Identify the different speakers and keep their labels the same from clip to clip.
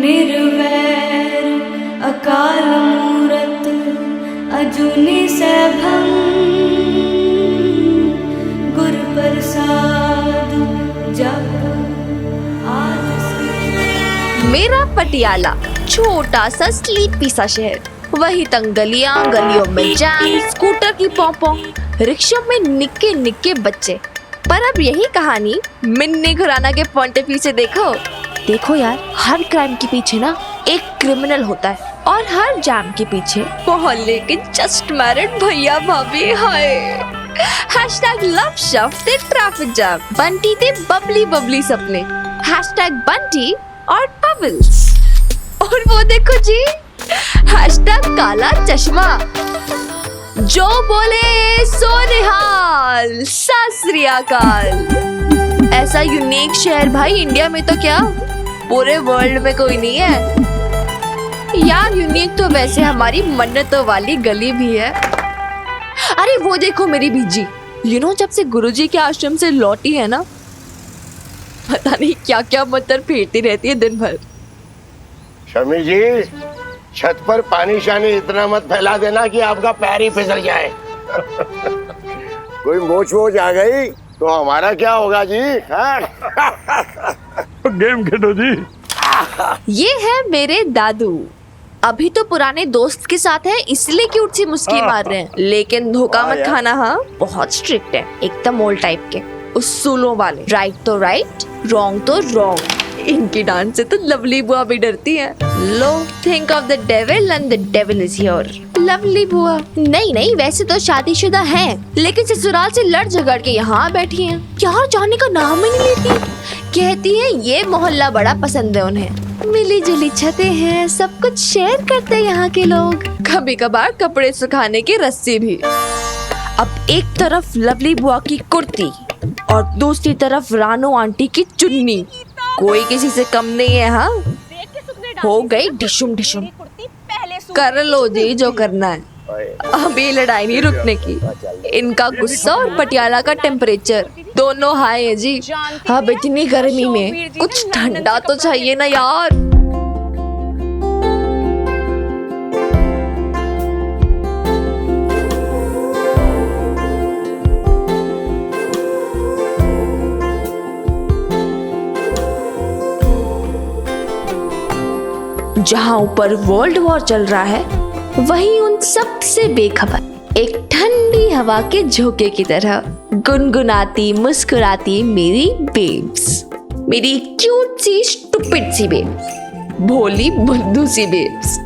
Speaker 1: निर्वैर अकाल मूरत अजूनी सैभं गुर प्रसाद जप आद से।
Speaker 2: मेरा पटियाला छोटा सा स्लीपी सा शहर, वही तंग गलियां, गलियों में जैम, स्कूटर की पॉपो, रिक्शा में निक्के निक्के बच्चे। पर अब यही कहानी मिन्नी खुराना के पॉइंट ऑफ व्यू से देखो यार, हर क्राइम के पीछे ना एक क्रिमिनल होता है और हर जैम के पीछे मोहल्ले के जस्ट मैरिड भैया भाभी। हाय हैशटैग लव शफ्ट ते ट्रैफिक जैम, बंटी ते बबली बबली सपने, हैशटैग बंटी और बबल्स। और वो देखो जी, हैशटैग काला चश्मा, जो बोले सो निहाल, सत श्री अकाल। ऐसा यूनिक शहर भाई इंडिया में तो क्या पूरे वर्ल्ड में कोई नहीं है यार। यूनिक तो वैसे हमारी मन्नतों वाली गली भी है। अरे वो देखो मेरी बीजी, जब से गुरुजी के आश्रम से लौटी है ना, पता नहीं क्या क्या मंत्र फेरती रहती है दिन भर।
Speaker 3: शमी जी, छत पर पानी शानी इतना मत फैला देना कि आपका पैर ही फिसल जाए। कोई मोच वोच आ गई तो हमारा क्या होगा जी?
Speaker 4: गेम खेलो जी।
Speaker 2: ये है मेरे दादू, अभी तो पुराने दोस्त के साथ है इसलिए क्यूट सी मुस्की मार रहे हैं, लेकिन धोखा मत खाना। हाँ, बहुत स्ट्रिक्ट है, एकदम ओल्ड टाइप के उसूलों वाले। राइट तो राइट, रॉन्ग तो रॉन्ग। इनकी डांस से तो लवली बुआ भी डरती है। लो think of the devil and the devil is here. Lovely बुआ नहीं, वैसे तो शादीशुदा हैं, लेकिन ससुराल से लड़ झगड़ के यहाँ बैठी हैं। यार जाने का नाम ही नहीं लेती। कहती है ये मोहल्ला बड़ा पसंद है उन्हें, मिली जुली छतें हैं, सब कुछ शेयर करते हैं यहाँ के लोग, कभी कभार कपड़े सुखाने की रस्सी भी। अब एक तरफ लवली बुआ की कुर्ती और दूसरी तरफ रानो आंटी की चुन्नी, कोई किसी से कम नहीं है। हाँ, हो गई डिशुम डिशुम। कर लो जी जो करना है, अभी लड़ाई नहीं रुकने की। इनका गुस्सा और पटियाला का टेम्परेचर दोनों हाई है जी। अब इतनी गर्मी में कुछ ठंडा तो चाहिए ना यार। जहाँ ऊपर वर्ल्ड वॉर चल रहा है, वहीं उन सब से बेखबर एक ठंडी हवा के झोंके की तरह गुनगुनाती मुस्कुराती मेरी बेब्स, मेरी क्यूट सी स्टूपिड सी बेब्स, भोली बुद्धू सी बेब्स।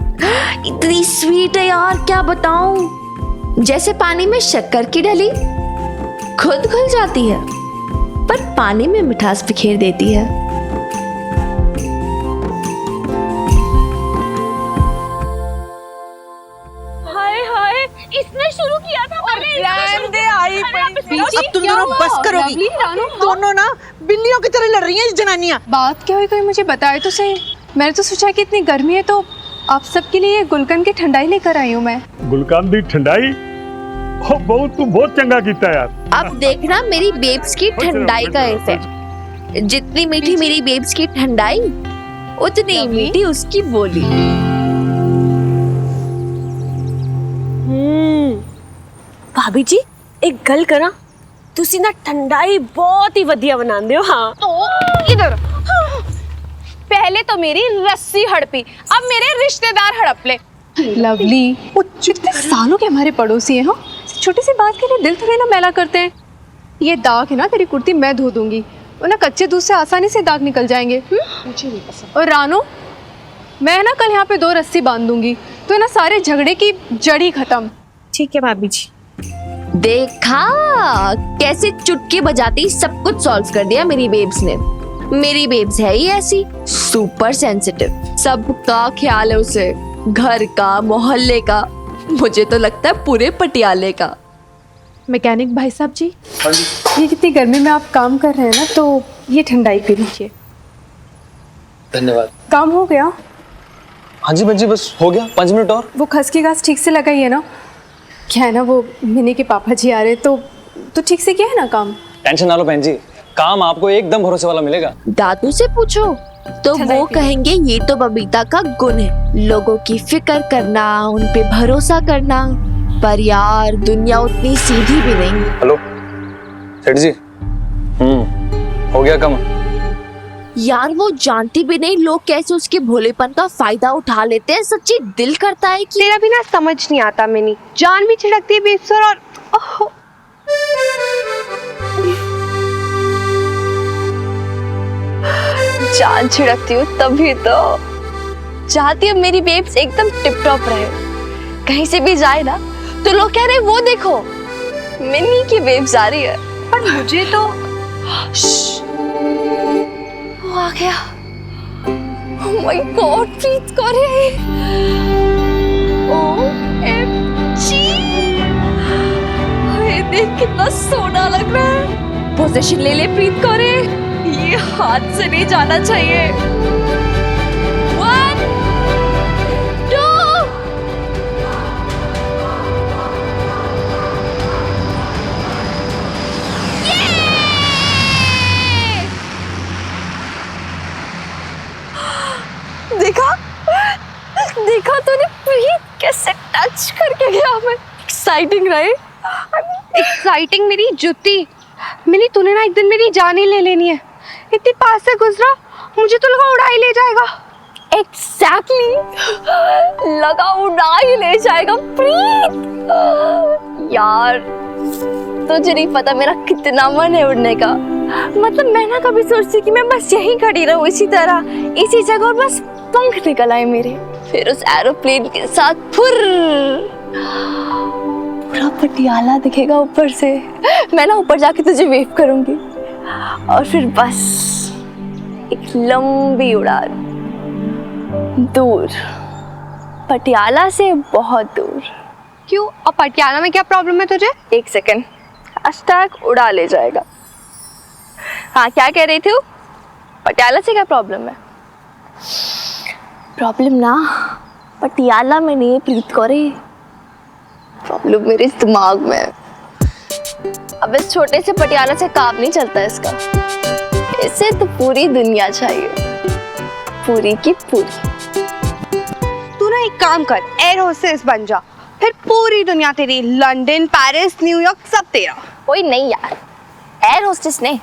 Speaker 2: इतनी स्वीट है यार, क्या बताऊं। जैसे पानी में शक्कर की डली, खुद घुल जाती है पर पानी में मिठास बिखेर देती है।
Speaker 5: इसने शुरू किया था।
Speaker 6: अब तुम दोनों बस करोगी? दोनों ना बिल्लियों की तरह लड़ रही हैं जनानियां।
Speaker 7: बात क्या हुई, कोई मुझे बताए तो सही। मैंने तो सोचा कि इतनी गर्मी है तो आप सबके लिए गुलकंद की ठंडाई लेकर आई हूँ मैं।
Speaker 4: गुलकंद दी ठंडाई? तू बहुत चंगा कीता यार।
Speaker 2: अब देखना मेरी बेब्स की ठंडाई का इफेक्ट। जितनी मीठी मेरी बेब्स की ठंडाई, उतनी मीठी उसकी बोली।
Speaker 5: भाभी जी एक गल करा, तुसी ना ठंडाई बहुत ही वधिया बनांदे हो। हाँ तो इधर पहले तो मेरी रस्सी हड़पी, अब मेरे रिश्तेदार हड़प ले।
Speaker 7: लवली, वो इतने सालों के हमारे पड़ोसी हैं। हाँ, छोटी सी बात के लिए दिल थोड़ी ना मैला करते हैं। ये दाग है ना, तेरी कुर्ती मैं धो दूंगी, वरना कच्चे दूध से आसानी से दाग निकल जाएंगे। मुझे नहीं पसंद। और रानो, मैं ना कल यहाँ पे 2 रस्सी बांध दूंगी तो ना सारे झगड़े की जड़ी खत्म।
Speaker 5: ठीक है भाभी जी।
Speaker 2: देखा कैसे चुटकी बजाती सब कुछ सॉल्व कर दिया मेरी बेब्स ने। मेरी बेब्स है ही ऐसी, सुपर सेंसिटिव, सबका ख्याल है उसे, घर का, मोहल्ले का, मुझे तो लगता है पूरे पटियाले का।
Speaker 7: मैकेनिक भाई साहब जी, ये कितनी गर्मी में आप काम कर रहे हैं ना, तो ये ठंडाई पी लीजिए।
Speaker 8: धन्यवाद।
Speaker 7: काम हो गया?
Speaker 8: हाँ जी बच्ची, बस हो गया, 5 मिनट और।
Speaker 7: वो खस की घास ठीक से लगाई है ना? क्या है ना, वो मिनी के पापा जी आ रहे तो ठीक से किया है ना काम?
Speaker 8: टेंशन ना लो बहन जी, काम आपको एकदम भरोसे वाला मिलेगा।
Speaker 2: दादू से पूछो, तो वो कहेंगे ये तो बबीता का गुण है, लोगों की फिक्र करना, उन पे भरोसा करना। पर यार दुनिया उतनी सीधी भी नहीं।
Speaker 8: हेलो सेठ जी। हो गया कम?
Speaker 2: यार वो जानती भी नहीं लोग कैसे उसके भोलेपन का फायदा उठा लेते हैं। सच्ची दिल करता है कि
Speaker 5: तेरा भी ना समझ नहीं आता मिनी, जान भी छिड़कती है बेबसर और ओह। जान छिड़कती हूँ तभी तो चाहती हूँ मेरी बेब्स एकदम टिप टॉप रहे। कहीं से भी जाए ना तो लोग कह रहे वो देखो मिनी की बेब्स आ रही है। पर मुझे तो वो आ गया। Oh my God, प्रीत करे। OMG, ये देख कितना सोना लग रहा है। पोजीशन ले ले प्रीत करे, ये हाथ से नहीं जाना चाहिए। 1 2 देखा देखा तूने प्रीत कैसे टच करके गया। मैं एक्साइटिंग रहे। एक्साइटिंग मेरी जुती। मिनी तूने ना एक दिन मेरी जान ही ले लेनी है। इतनी पास से गुजरा मुझे तो लगा उड़ा ही ले जाएगा। एग्जैक्टली लगा उड़ा ही ले जाएगा प्रीत। यार तुझे नहीं पता मेरा कितना मन है उड़ने का। मतलब मैं ना कभी सोचती कि मैं बस यहीं खड़ी रहूं इसी तरह इसी जगह और बस पंख निकल आए मेरे, फिर उस एरोप्लेन के साथ फुर पूरा पटियाला दिखेगा ऊपर से। मैं ना ऊपर जाके तुझे वेव करूंगी और फिर बस एक लंबी उड़ान दूर, पटियाला से बहुत दूर। क्यों? और पटियाला में क्या प्रॉब्लम है तुझे? एक सेकंड, अष्टक उड़ा ले जाएगा। हाँ क्या कह रही थी? पटियाला से क्या प्रॉब्लम है? प्रॉब्लम ना पटियाला में नहीं प्रीत कौरे, प्रॉब्लम मेरे दिमाग में है। अब इस छोटे से पटियाला से काम नहीं चलता इसका, इसे तो पूरी दुनिया चाहिए, पूरी की पूरी।
Speaker 9: तू ना एक काम कर, एयर होस्टेस बन जा, फिर पूरी दुनिया तेरी, लंदन, पेरिस, न्यूयॉर्क सब तेरा।
Speaker 2: कोई नहीं यार, एयर होस्टेस नहीं,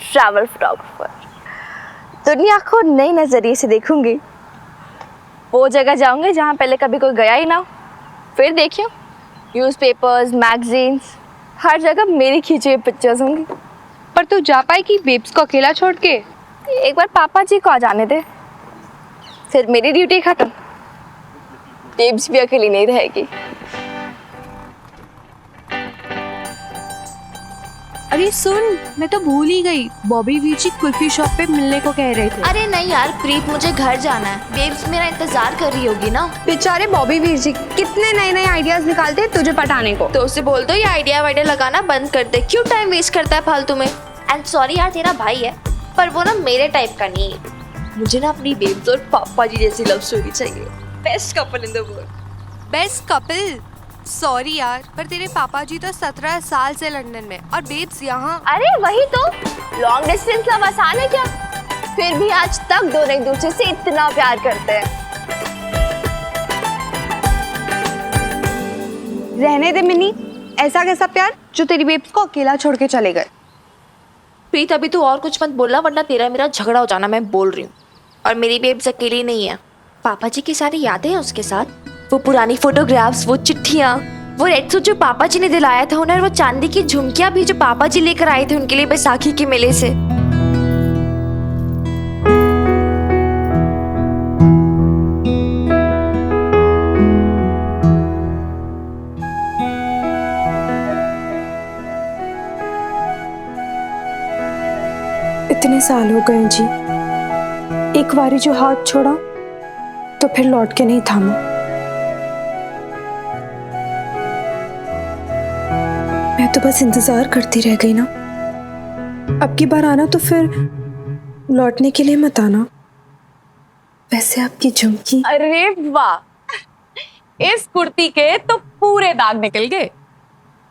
Speaker 2: ट्रैवल फोटोग्राफर। दुनिया को नए नजरिए से देखूंगी, वो जगह जाऊंगी जहाँ पहले कभी कोई गया ही ना हो। फिर देखियो न्यूज़पेपर्स, मैगजीन्स, हर जगह मेरी खींची हुई पिक्चर्स होंगी।
Speaker 9: पर तू जा पाएगी बेब्स को अकेला छोड़ के?
Speaker 2: एक बार पापा जी को आ जाने दे, फिर मेरी ड्यूटी खत्म, बेब्स भी अकेली नहीं रहेगी।
Speaker 5: अरे सुन, मैं तो भूल ही गई, बॉबी वीर जी कुल्फी शॉप पे मिलने को कह रहे थे।
Speaker 2: अरे नहीं यार प्रीत, मुझे घर जाना है, बेब्स मेरा इंतजार कर रही होगी ना।
Speaker 9: बेचारे बॉबी वीर जी कितने नए नए आइडियाज निकालते हैं तुझे पटाने को।
Speaker 2: तो उसे बोल दो ये आइडिया वाइडिया लगाना बंद कर दे, क्यों टाइम वेस्ट करता है फालतू में। एंड सॉरी यार तेरा भाई है, पर वो ना मेरे टाइप का नहीं है। मुझे ना अपनी बेब्स और पापा जी जैसी लव स्टोरी चाहिए। Best couple in the world.
Speaker 5: Best couple? Sorry यार, पर तेरे पापा जी तो 17 साल से लंदन में और बेब्स यहाँ।
Speaker 2: अरे वही तो, लॉन्ग डिस्टेंस लव आसान है क्या? फिर भी आज तक दोनों एक दूसरे से इतना प्यार करते हैं।
Speaker 9: रहने दे मिनी, ऐसा कैसा प्यार जो तेरी बेब्स को अकेला छोड़ के चले गए।
Speaker 2: प्रीत अभी तू और कुछ मत बोलना, वरना तेरा मेरा झगड़ा हो जाना, मैं बोल रही हूँ। और मेरी बेब्स अकेली नहीं है, पापा जी की सारी यादें हैं उसके साथ, वो पुरानी फोटोग्राफ्स, वो चिट्ठियाँ, वो रेड सूट जो पापा जी ने दिलाया था उन्हें, और वो चांदी की झुमकियाँ भी जो पापा जी लेकर आए थे उनके लिए बैसाखी के मेले से।
Speaker 10: इतने साल हो गए जी, एक बारी जो हाथ छोड़ा तो फिर लौट के नहीं थामा। मैं तो बस इंतजार करती रह गई ना। अब की बार आना तो फिर लौटने के लिए मत आना। वैसे आपकी झुमकी।
Speaker 5: अरे वाह, इस कुर्ती के तो पूरे दाग निकल गए।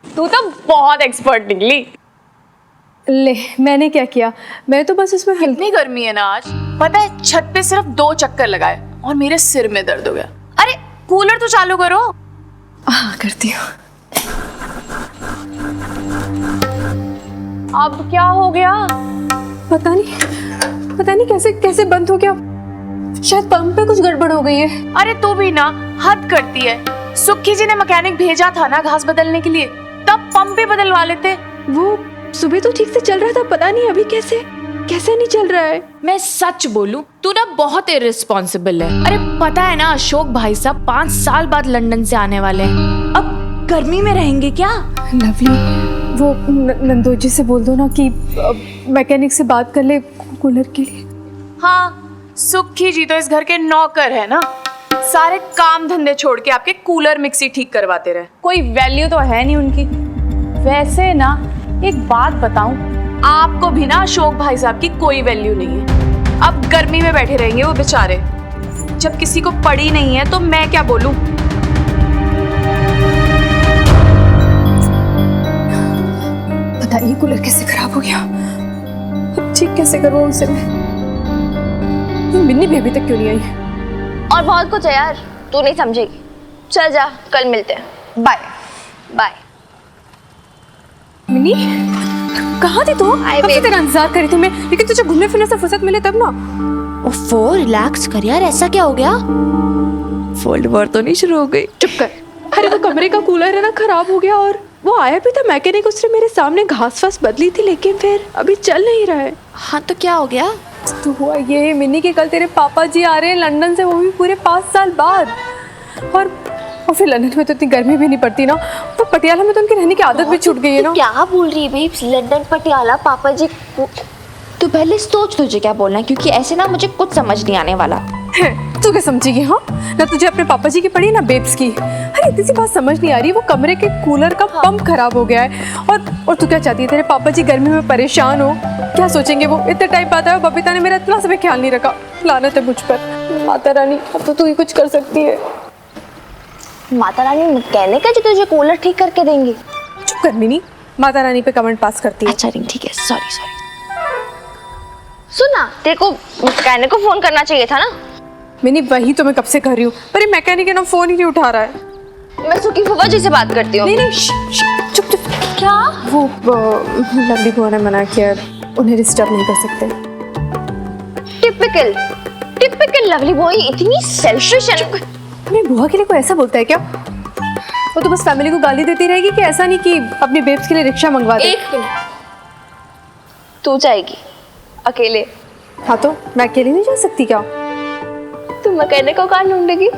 Speaker 5: तू तो बहुत एक्सपर्ट निकली।
Speaker 10: ले, मैंने क्या किया? मैं तो बस इसमें हल्की
Speaker 11: इतनी गर्मी है ना आज, पता है छत पे सिर्फ 2 चक्कर लगाए और मेरे सिर में दर्द हो गया। अरे कूलर तो चालू करो।
Speaker 10: हाँ, करती हूँ।
Speaker 11: अब क्या हो गया?
Speaker 10: पता नहीं कैसे कैसे बंद हो गया। शायद पंप पे कुछ गड़बड़ हो गई है।
Speaker 11: अरे तू भी ना हद करती है। सुखी जी ने मैकेनिक भेजा था ना घास बदलने के लिए, तब पंप भी बदलवा लेते।
Speaker 10: वो सुबह तो ठीक से चल रहा था, पता नहीं अभी कैसे नहीं चल रहा है।
Speaker 11: मैं सच बोलूं, तू ना बहुत इर्रिस्पॉन्सिबल है। अरे पता है ना अशोक भाई साहब 5 साल बाद लंदन से आने वाले हैं। अब गर्मी में रहेंगे क्या?
Speaker 10: लवली, वो नंदोजी से बोल दो ना कि मैकेनिक से बात कर ले कूलर के लिए।
Speaker 11: हाँ, सुखी जी तो इस घर के नौकर है ना, सारे काम धंधे छोड़ के आपके कूलर मिक्सी ठीक करवाते रहे। कोई वैल्यू तो है नहीं उनकी। वैसे ना एक बात बताऊं, आपको भी ना अशोक भाई साहब की कोई वैल्यू नहीं है। अब गर्मी में बैठे रहेंगे वो बेचारे। जब किसी को पड़ी नहीं है तो मैं क्या बोलूं?
Speaker 10: पता नहीं कूलर कैसे खराब हो गया, अब ठीक कैसे करूँ उसे मैं। मिन्नी भी अभी तक क्यों नहीं आई?
Speaker 2: और बहुत कुछ है यार, तू नहीं समझेगी। चल जा, कल मिलते हैं। Bye bye.
Speaker 10: मिन्नी, कहाँ थी तू? कब से तेरा इंतजार करी थी मैं, लेकिन तुझे घूमने फिरने से फुर्सत मिले तब ना।
Speaker 2: ओफो, रिलैक्स कर यार, ऐसा क्या हो गया? फोल्ड वॉर तो नहीं शुरू हो गई?
Speaker 10: चुप कर। अरे वो कमरे का कूलर है ना खराब हो गया, और वो आया भी था मैकेनिक, उसने मेरे सामने घास वास बदली थी, लेकिन फिर अभी चल नहीं रहा है।
Speaker 2: हाँ तो क्या हो गया?
Speaker 10: तो हुआ ये मिन्नी के कल तेरे पापा जी आ रहे हैं लंदन से, वो भी पूरे 5 साल बाद। और फिर लंदन में तो इतनी गर्मी भी नहीं पड़ती ना, तो पटियाला में तो उनकी रहने की आदत भी छूट गई है ना।
Speaker 2: क्या बोल रही है भाई? लंदन पटियाला पापा जी तू पहले सोच तुझे क्या बोलना है, क्योंकि ऐसे ना मुझे कुछ समझ नहीं आने वाला।
Speaker 10: तू क्या समझेगी? हाँ, ना तुझे अपने पापा जी की पड़ी ना बेब्स की। अरे इतनी सी बात समझ नहीं आ रही, वो कमरे के कूलर का पंप खराब हो गया है, और तू क्या चाहती है तेरे पापा जी गर्मी में परेशान हो? क्या सोचेंगे वो? इतने टाइम बाद आया, बबीता ने मेरा इतना सा भी ख्याल नहीं रखा। लानत है मुझ पर। माता रानी, अब तो तू ही कुछ कर सकती है।
Speaker 2: माता रानी मैकेनिक है जो तुझे कूलर ठीक करके देंगी?
Speaker 10: चुप कर मिनी, माता रानी पे कमेंट पास करती है।
Speaker 2: अच्छा ठीक है, सॉरी। सुना, तेरे को मैकेनिक को फोन करना चाहिए था ना।
Speaker 10: मिनी, वही तो मैं कब से कर रही हूँ, पर ये मैकेनिक है ना फोन ही नहीं उठा रहा है।
Speaker 2: मैं सुखी फूफा जी से बात करती हूँ।
Speaker 10: नहीं, चुप।
Speaker 2: क्या?
Speaker 10: वो लवली बुआ ने मना किया, उन्हें डिस्टर्ब नहीं कर सकते।
Speaker 2: टिपिकल लवली बॉय, इतनी सेल्फिश है।
Speaker 10: अपनी बुआ के लिए कोई ऐसा बोलता है क्या? वो तो बस फैमिली को गाली देती रहेगी कि ऐसा नहीं कि अपनी बेब्स के लिए रिक्शा मंगवा दे।
Speaker 2: एक मिनट, तू जाएगी अकेले?
Speaker 10: हाँ तो मैं अकेले नहीं जा सकती क्या?
Speaker 2: तू मैकेनिक को कहाँ ढूंढेगी?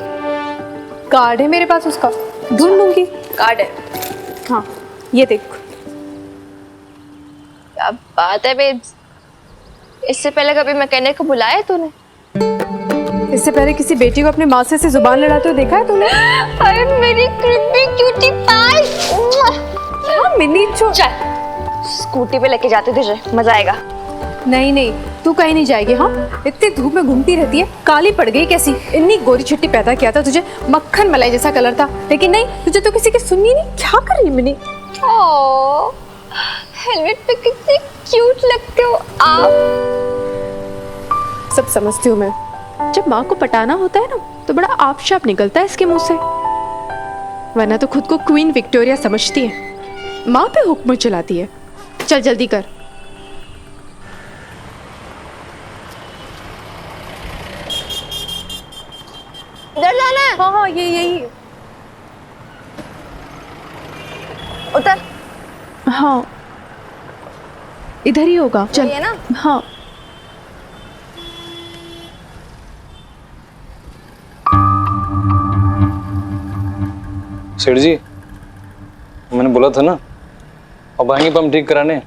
Speaker 10: कार्ड है मेरे पास, उसका ढूंढ लूंगी।
Speaker 2: कार्ड है?
Speaker 10: हाँ, ये देख।
Speaker 2: क्या बात है बेब्स, इससे पहले कभी मैकेनिक को बुलाया है तूने?
Speaker 10: इससे पहले किसी बेटी को अपने माँ से जुबान लड़ाते हुए देखा है तूने?
Speaker 2: अरे मेरी क्यूटी क्यूटी पाई।
Speaker 10: हाँ मिनी, चल
Speaker 2: स्कूटी पे लेके जाते तुझे, मजा आएगा।
Speaker 10: नहीं, तू कहीं नहीं जाएगी। हाँ, इतनी धूप में घूमती रहती है, काली पड़ गई कैसी। इतनी गोरी छिट्टी पैदा किया था तुझे, मक्खन मलाई जैसा कलर था, लेकिन नहीं, तुझे तो किसी की सुननी नहीं। क्या कर रही है मिनी?
Speaker 2: ओह, हेलमेट पे कितने क्यूट लगते हो आप।
Speaker 10: सब समझती हूँ मैं। जब माँ को पटाना होता है ना, तो बड़ा आपशाप निकलता है इसके मुंह से, वरना तो खुद को क्वीन विक्टोरिया समझती है, माँ पे हुक्म चलाती है। चल जल्दी कर।
Speaker 2: इधर जाना है?
Speaker 10: हाँ, यही
Speaker 2: उतर।
Speaker 10: हाँ, इधर ही होगा। चल।
Speaker 2: ये ना?
Speaker 10: हाँ।
Speaker 8: सेठ जी, मैंने बोला था ना, अब आएंगे पंप ठीक कराने।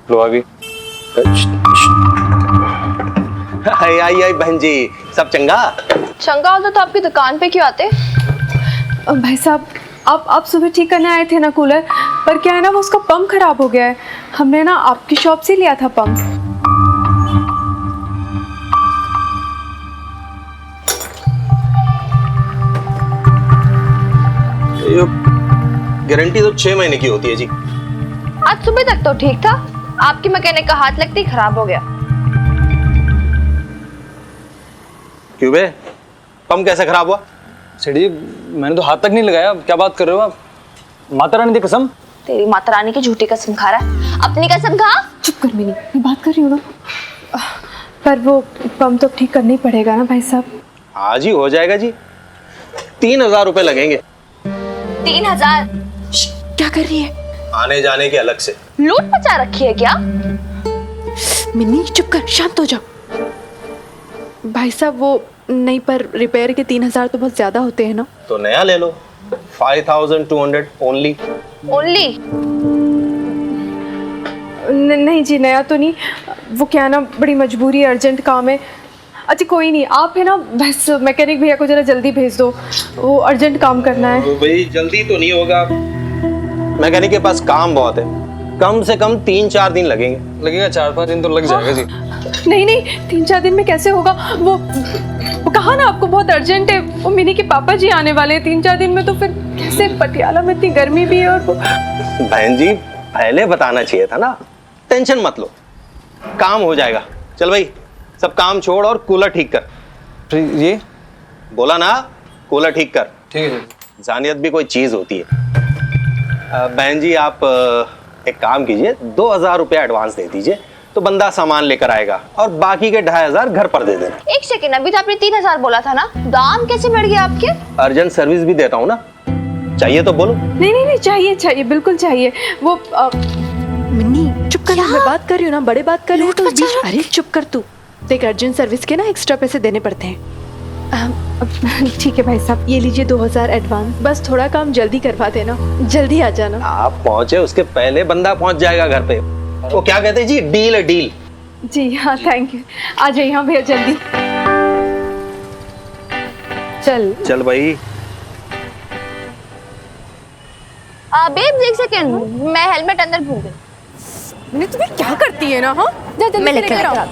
Speaker 8: लो आ गई।
Speaker 12: आई बहन जी, सब चंगा?
Speaker 2: चंगा होता तो आपकी दुकान पे क्यों आते?
Speaker 10: भाई साहब, आप सुबह ठीक करने आए थे ना कूलर, पर क्या है ना, वो उसका पंप खराब हो गया है। हमने ना आपकी शॉप से लिया था पंप।
Speaker 12: गारंटी तो 6 महीने की होती है जी।
Speaker 2: आज सुबह तक तो ठीक था,
Speaker 9: आपके मैकेनिक का हाथ लगते ही खराब हो गया।
Speaker 12: क्यों बे, पंप कैसे खराब हुआ?
Speaker 8: सेठ जी मैंने तो हाथ तक नहीं लगाया, क्या बात कर रहे हो आप? माता रानी की कसम।
Speaker 9: तेरी माता रानी की झूठी कसम खा रहा है, अपनी कसम खा।
Speaker 10: चुप कर मिनी, मैं बात कर रही हूँ ना। पर वो पंप तो ठीक करना ही पड़ेगा ना भाई साहब।
Speaker 12: आज ही हो जाएगा जी, 3000 रुपए लगेंगे।
Speaker 9: 3000?
Speaker 10: क्या कर रही है?
Speaker 12: आने जाने के अलग से।
Speaker 9: लूट मचा रखी है क्या?
Speaker 10: मिनी चुप कर, शांत हो जाओ। भाई साहब वो नहीं, पर रिपेयर के 3000 तो बहुत ज्यादा होते हैं ना।
Speaker 12: तो नया ले लो, 5200 ओनली।
Speaker 9: ओनली?
Speaker 10: नहीं जी, नया तो नहीं। वो क्या ना, बड़ी मजबूरी है, अर्जेंट काम है। अच्छा कोई नहीं, आप है ना बस मैकेनिक भैया को जरा जल्दी भेज दो, वो अर्जेंट काम करना है।
Speaker 12: तो भाई जल्दी तो नहीं होगा, मैकेनिक के पास काम बहुत है, कम से कम 3-4 दिन लगेंगे।
Speaker 8: लगेगा 4-5 दिन तो लग जाएगा जी।
Speaker 10: नहीं नहीं, 3-4 दिन में कैसे होगा? वो कहा ना आपको बहुत अर्जेंट है, वो मिनी के पापा जी आने वाले हैं 3-4 दिन में, तो फिर कैसे? पटियाला में इतनी गर्मी भी है। और वो
Speaker 12: बहन जी पहले बताना चाहिए था ना। टेंशन मत लो, काम हो जाएगा। चल भाई सब काम छोड़ और कूलर ठीक कर।
Speaker 8: ये
Speaker 12: बोला ना, कूलर ठीक कर।
Speaker 8: ठीक है।
Speaker 12: इंसानियत भी कोई चीज होती है। बहन जी आप एक काम कीजिए, 2000 रुपया एडवांस दे दीजिए, तो बंदा सामान लेकर आएगा और बाकी के 2500 घर पर दे देना।
Speaker 9: एक सेकेंड, अभी तो आपने 3000 बोला था ना, दाम कैसे बढ़ गया आपके?
Speaker 12: अर्जेंट सर्विस भी देता हूँ ना, चाहिए तो बोलो।
Speaker 10: नहीं नहीं नहीं, चाहिए चाहिए, बिल्कुल चाहिए। वो मिन्नी चुप कर, मैं बात कर रही हूँ ना, बड़े बात कर रहे हो तो बीच। अरे चुप कर तू। देख अर्जेंट सर्विस के ना एक्स्ट्रा पैसे देने पड़ते हैं। ठीक है भाई साहब, ये लीजिए 2000 एडवांस। बस थोड़ा काम जल्दी करवा देना, जल्दी आ जाना।
Speaker 12: आप पहुंचे उसके पहले बंदा पहुंच जाएगा घर पे। वो क्या कहते हैं जी, डील है डील।
Speaker 10: जी हाँ, थैंक यू। आ जाइए हाँ भैया जल्दी। चल
Speaker 12: चल भाई।
Speaker 9: बेब एक सेकेंड, मैं हेलमेट अंदर भूल गई।
Speaker 10: नहीं तुम्हें क्या करती है ना? हाँ जा जल्दी
Speaker 9: मैं
Speaker 10: से
Speaker 9: लेकर
Speaker 10: लेकर आओ।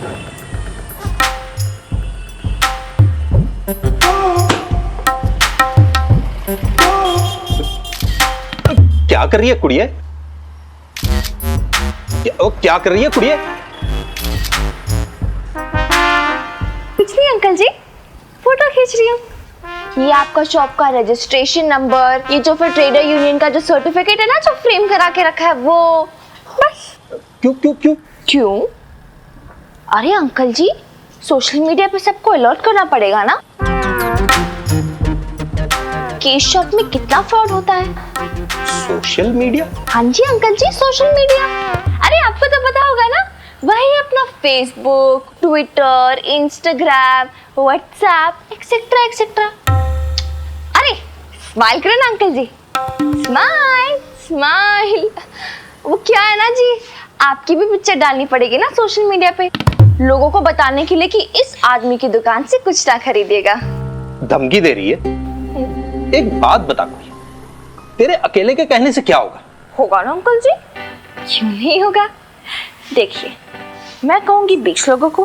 Speaker 12: क्या कर रही है कुड़िए? क्या कर रही है कुड़िए?
Speaker 9: कुछ नहीं अंकल जी, फोटो खींच रही हूँ। ये आपका शॉप का रजिस्ट्रेशन नंबर, ये जो फिर ट्रेडर यूनियन का जो सर्टिफिकेट है ना, जो फ्रेम करा के रखा है वो, बस।
Speaker 12: क्यों क्यों क्यों
Speaker 9: क्यों? अरे अंकल जी, सोशल मीडिया पे सबको अलर्ट करना पड़ेगा ना कि इस शॉप में कितना फ्रॉड होता है।
Speaker 12: Social media?
Speaker 9: हाँ जी अंकल जी, सोशल मीडिया। अरे आपको तो पता होगा ना, वही अपना Facebook, Twitter, Instagram, WhatsApp etcetera etcetera. अरे स्माइल करो ना अंकल जी, स्माइल स्माइल। वो क्या है ना जी, आपकी भी पिक्चर डालनी पड़ेगी ना सोशल मीडिया पे, लोगों को बताने के लिए कि इस आदमी की दुकान से कुछ ना खरीदिएगा।
Speaker 12: धमकी दे रही है? एक बात बता कोई, तेरे अकेले के कहने से क्या होगा?
Speaker 9: होगा ना अंकल जी, क्यों नहीं होगा। देखिए मैं कहूंगी 20 लोगों को,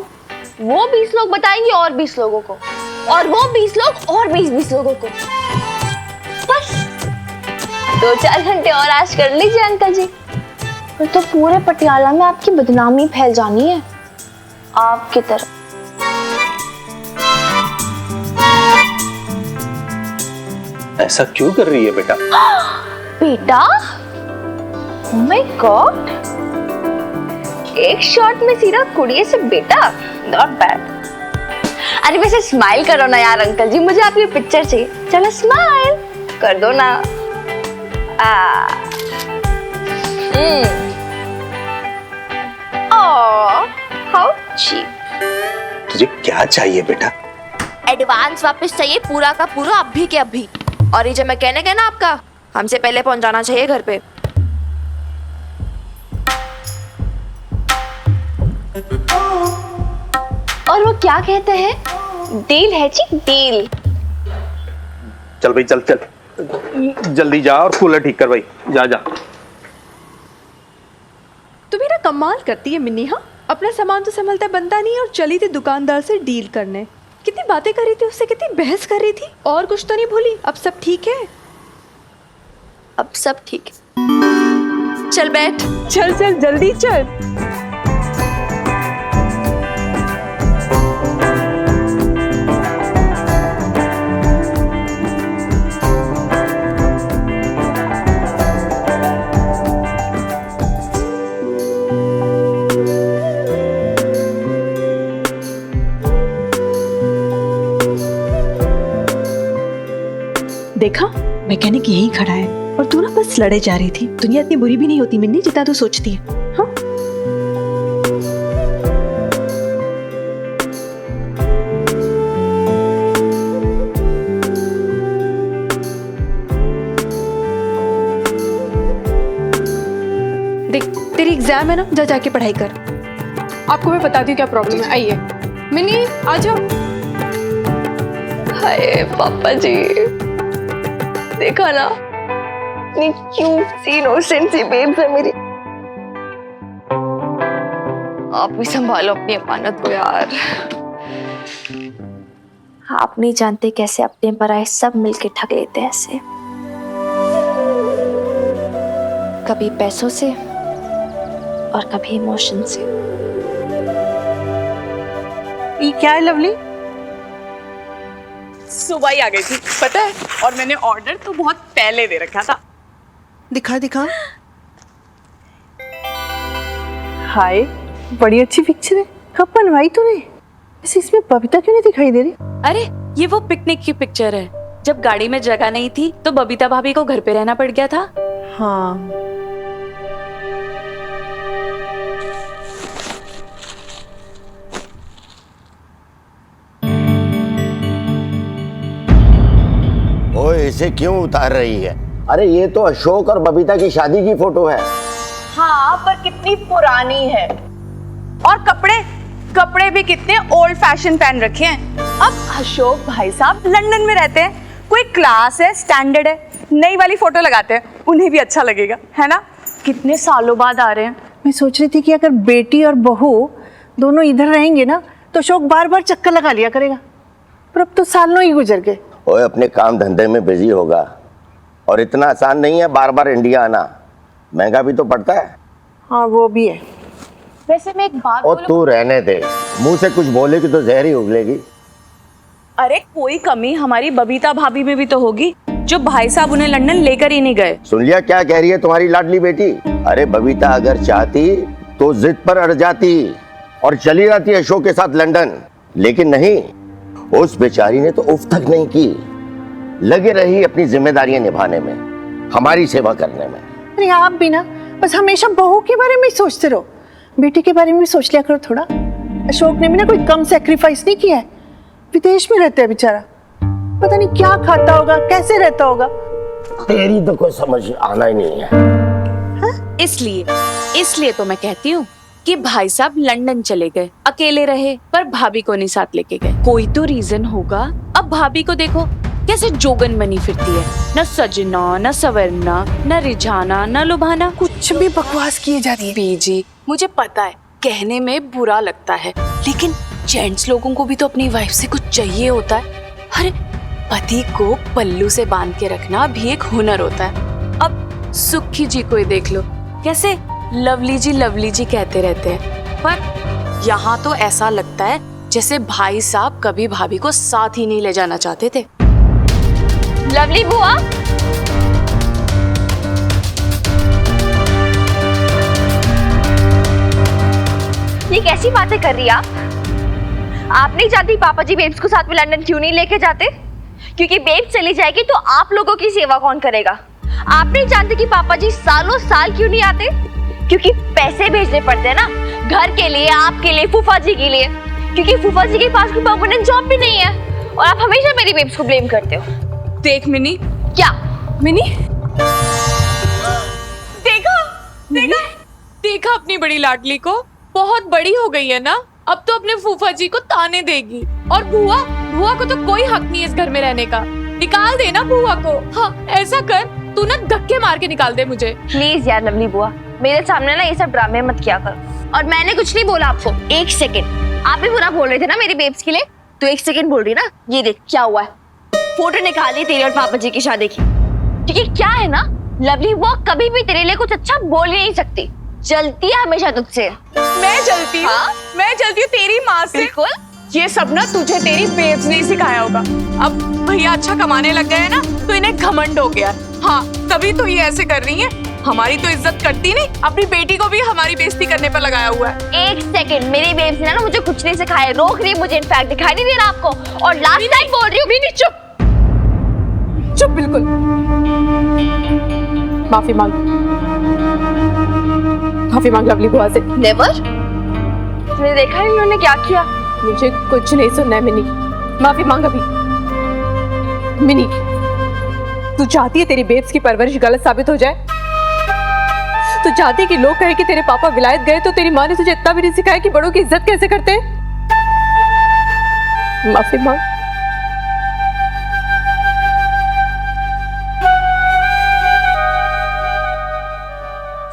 Speaker 9: वो 20 लोग बताएंगे और 20 लोगों को, और वो 20 लोग और 20 लोगों को। बस 2-4 घंटे और ऐश कर लीजिए अंकल जी, फिर तो पूरे पटियाला में आपकी बदनामी फैल जानी है आपकी तरफ।
Speaker 12: ऐसा क्यों कर रही है बेटा?
Speaker 9: बेटा? ओह माय गॉड, एक शॉट में सीधा कुड़िए से बेटा, नॉट बैड। अरे वैसे स्माइल करो ना यार अंकल जी, मुझे आपकी पिक्चर चाहिए। चलो स्माइल कर दो ना। How cheap.
Speaker 12: तुझे क्या चाहिए बेटा?
Speaker 2: एडवांस वापस चाहिए, पूरा का पूरा, अभी के अभी। और ये जो मैकेनिक है ना आपका, हमसे पहले पहुंच जाना चाहिए घर पे।
Speaker 9: और वो क्या कहते हैं, डील है जी, डील।
Speaker 12: चल भाई चल चल, जल्दी जा और कूलर ठीक कर भाई, जा जा।
Speaker 10: तू मेरा कमाल करती है मिन्नी। हाँ अपना सामान तो संभलता बनता नहीं, और चली थी दुकानदार से डील करने। कितनी बातें कर रही थी उससे, कितनी बहस कर रही थी। और कुछ तो नहीं भूली? अब सब ठीक है?
Speaker 2: अब सब ठीक है। चल बैठ।
Speaker 10: चल चल जल्दी चल।
Speaker 6: देखा, मैकेनिक यहीं खड़ा है और तू ना बस लड़े जा रही थी। दुनिया इतनी बुरी भी नहीं होती मिन्नी जितना तू सोचती है। हाँ?
Speaker 7: देख तेरी एग्जाम है ना, जा जाके पढ़ाई कर। आपको मैं बताती हूँ क्या प्रॉब्लम है। आइए मिनी आ जाओ।
Speaker 9: हाय पापा जी, देखा ना इतनी क्यूट सी इनोसेंट सी बेब्स है मेरी। आप भी संभालो अपनी अमानत को यार।
Speaker 2: आप नहीं जानते कैसे अपने पराए सब मिलके ठग लेते हैं ऐसे, कभी पैसों से और कभी इमोशन से।
Speaker 6: ये क्या है लवली?
Speaker 11: सुबह ही आ गई थी पता है, और मैंने ऑर्डर तो बहुत पहले दे रखा था।
Speaker 6: दिखा दिखा। हाय, बड़ी अच्छी पिक्चर है। कब बनवाई तूने? वैसे इसमें बबीता क्यों नहीं दिखाई दे रही?
Speaker 11: अरे ये वो पिकनिक की पिक्चर है, जब गाड़ी में जगह नहीं थी तो बबीता भाभी को घर पे रहना पड़ गया था।
Speaker 6: हाँ।
Speaker 3: ओए इसे क्यों उतार रही है? अरे ये तो अशोक और बबीता की शादी की फोटो है।
Speaker 11: हाँ पर कितनी पुरानी है, और कपड़े भी कितने ओल्ड फैशन पहन रखे हैं। अब अशोक भाई साहब लंदन में रहते हैं, कोई क्लास है, स्टैंडर्ड है, नई वाली फोटो लगाते हैं, उन्हें भी अच्छा लगेगा, है ना? कितने सालों बाद आ रहे हैं।
Speaker 6: मैं सोच रही थी कि अगर बेटी और बहू दोनों इधर रहेंगे ना तो अशोक बार बार चक्कर लगा लिया करेगा, पर अब तो सालों ही गुजर गए।
Speaker 3: ओए अपने काम धंधे में बिजी होगा, और इतना आसान नहीं है बार बार इंडिया आना, महंगा भी तो पड़ता है।
Speaker 6: हाँ वो भी है।
Speaker 11: वैसे मैं एक बात
Speaker 3: और तू रहने दे, मुंह से कुछ बोलेगी तो जहर ही उगलेगी।
Speaker 11: अरे कोई कमी हमारी बबीता भाभी में भी तो होगी, जो भाई साहब उन्हें लंदन लेकर ही नहीं गए।
Speaker 3: सुन लिया क्या कह रही है तुम्हारी लाडली बेटी? अरे बबीता अगर चाहती तो जिद पर अड़ जाती और चली जाती अशोक के साथ लंदन, लेकिन नहीं, उस बेचारी ने तो उफ तक नहीं की, लगे रही अपनी जिम्मेदारियां निभाने में, हमारी सेवा करने में।
Speaker 6: अरे आप भी ना बस हमेशा बहू के बारे में ही सोचते रहो, बेटी के बारे में सोच लिया करो थोड़ा। अशोक ने भी ना कोई कम सेक्रीफाइस नहीं किया है, विदेश में रहता है बेचारा, पता नहीं क्या खाता होगा, कैसे रहता होगा।
Speaker 3: तेरी तो कोई समझ आना ही नहीं है।
Speaker 11: इसलिए तो मैं कहती हूँ कि भाई साहब लंदन चले गए, अकेले रहे, पर भाभी को नहीं साथ लेके गए। कोई तो रीजन होगा। अब भाभी को देखो कैसे जोगन बनी फिरती है, न सजना, न सवरना, न रिझाना, न लुभाना,
Speaker 6: कुछ भी बकवास किए जा रही है।
Speaker 11: बीजी मुझे पता है कहने में बुरा लगता है, लेकिन जेंट्स लोगों को भी तो अपनी वाइफ से कुछ चाहिए होता है। अरे पति को पल्लू से बांध के रखना भी एक हुनर होता है। अब सुखी जी को ही देख लो, कैसे लवली जी कहते रहते हैं, पर यहाँ तो ऐसा लगता है जैसे भाई साहब कभी भाभी को साथ ही नहीं ले जाना चाहते थे।
Speaker 9: लवली बुआ, ये कैसी बातें कर रही है आप नहीं जानती पापा जी बेब्स को साथ में लंदन क्यों नहीं लेके जाते? क्योंकि बेब्स चली जाएगी तो आप लोगों की सेवा कौन करेगा? आप नहीं जानते कि पापा जी सालों साल क्यों नहीं आते? क्योंकि पैसे भेजने पड़ते हैं ना, घर के लिए, आपके लिए, फूफा जी के लिए, क्योंकि फूफा जी के पास कोई परमानेंट जॉब भी नहीं है, और आप हमेशा मेरी बेब्स को ब्लेम करते हो।
Speaker 11: देख मिनी,
Speaker 9: क्या
Speaker 11: मिनी, देखा अपनी बड़ी लाडली को, बहुत बड़ी हो गई है ना, अब तो अपने फूफा जी को ताने देगी। और बुआ को तो कोई हक नहीं है इस घर में रहने का, निकाल देना बुआ को। हाँ ऐसा कर, तू ना धक्के मार के निकाल दे मुझे।
Speaker 9: प्लीज यार लवली बुआ, मेरे सामने ना ये सब ड्रामे मत किया करो। और मैंने कुछ नहीं बोला आपको। एक सेकंड, आप भी बुरा बोल रहे थे ना मेरी बेब्स के लिए, तो एक सेकंड बोल रही ना। ये देख क्या हुआ है, फोटो निकाली तेरी और पापा जी की शादी की। क्योंकि क्या है ना, लवली बुआ कभी भी तेरे लिए कुछ अच्छा बोल नहीं सकती, जलती है हमेशा तुझसे।
Speaker 11: मैं जलती हूँ? हाँ? मैं जलती हूँ तेरी माँ से?
Speaker 9: बिल्कुल।
Speaker 11: ये सब ना तुझे तेरी बेब्स ने सिखाया होगा। अब भैया अच्छा कमाने लग गए ना, तो इन्हें घमंड हो गया। हाँ तभी तो ये ऐसे कर रही है, हमारी तो इज्जत करती नहीं, अपनी बेटी को भी हमारी बेइज्जती करने पर लगाया हुआ है।
Speaker 9: एक सेकंड, मेरी बेब्स ने ना मुझे कुछ नहीं सिखाया, रोक रही है मुझे, इनफैक्ट दिखाई नहीं दे रहा आपको। और लास्ट टाइम बोल रही हूँ, भी नहीं, चुप।
Speaker 10: चुप बिल्कुल। माफी मांग लवली बुआ से।
Speaker 2: नेवर। तुमने देखा नहीं उन्होंने क्या किया?
Speaker 10: मुझे कुछ नहीं सुनना है मिनी, माफी मांग अभी। मिनी, तू चाहती है तेरी बेब्स की परवरिश गलत साबित हो जाए? तू चाहती है कि लोग कहे कि तेरे पापा विलायत गए तो तेरी माँ ने तुझे इतना भी नहीं सिखाया कि बड़ों की इज्जत कैसे करते हैं? माफी मांग।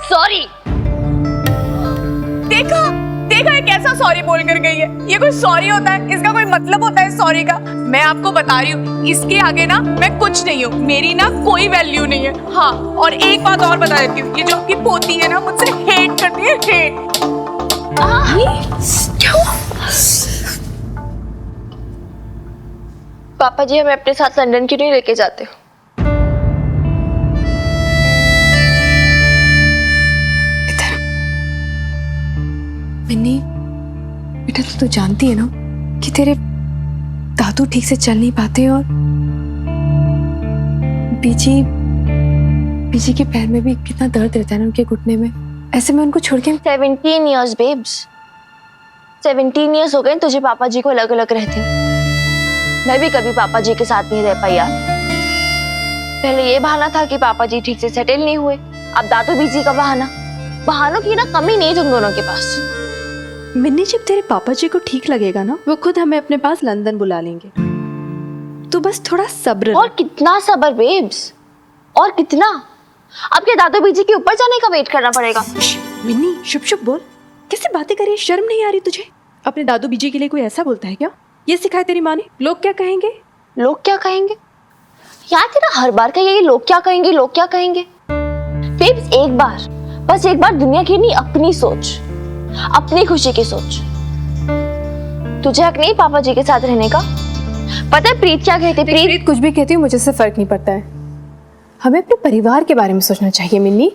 Speaker 9: सॉरी।
Speaker 11: देखा देखा ये कैसा सॉरी बोल कर गई है। ये कोई सॉरी होता है? इसका कोई मतलब होता है सॉरी का? मैं आपको बता रही हूँ, इसके आगे ना मैं कुछ नहीं हूँ, मेरी ना कोई वैल्यू नहीं है। हाँ, और एक बात और बता देती हूँ, ये जो आपकी पोती है ना मुझसे हेट करती है, हेट।
Speaker 2: पापा जी हमें अपने साथ लंदन क्यों नहीं लेके जाते?
Speaker 10: मिन्नी बेटा, तू जानती है ना कि तेरे दादू ठीक से चल नहीं पाते और बीजी के पैर में भी कितना दर्द रहता है ना, उनके घुटने में। ऐसे में उनको छोड़ के
Speaker 2: 17 years बेब्स, 17 years हो गए तुझे पापा जी को अलग अलग रहते। मैं भी कभी पापा जी के साथ नहीं रह पाई यार। पहले ये बहाना था कि पापा जी ठीक से सेटल नहीं हुए, अब दादू बीजी का बहाना। बहानों की ना कमी नहीं तुम दोनों के पास।
Speaker 10: मिन्नी, जब तेरे पापा जी को ठीक लगेगा ना, वो खुद हमें अपने पास लंदन बुला लेंगे। तू बस थोड़ा सब्र
Speaker 2: और कितना सब्र बेब्स, और कितना? अब क्या दादू बीजी के ऊपर जाने का वेट करना पड़ेगा?
Speaker 10: मिन्नी शुभ शुभ बोल, कैसे बातें करी? शर्म नहीं आ रही तुझे? अपने दादू बीजी के लिए कोई ऐसा बोलता है क्या? ये सिखाया तेरी माँ ने? लोग क्या कहेंगे?
Speaker 2: लोग क्या कहेंगे यार? तेरा हर बार का ये लोग क्या कहेंगे, लोग क्या कहेंगे। बेब्स एक बार, बस एक बार दुनिया की नहीं अपनी सोच, अपनी खुशी की सोच। तुझे हक नहीं पापा जी के साथ रहने का? पता है प्रीत क्या कहती?
Speaker 10: प्रीत कुछ भी कहती है मुझे से फर्क नहीं पड़ता है। हमें अपने परिवार के बारे में सोचना चाहिए मिन्नी।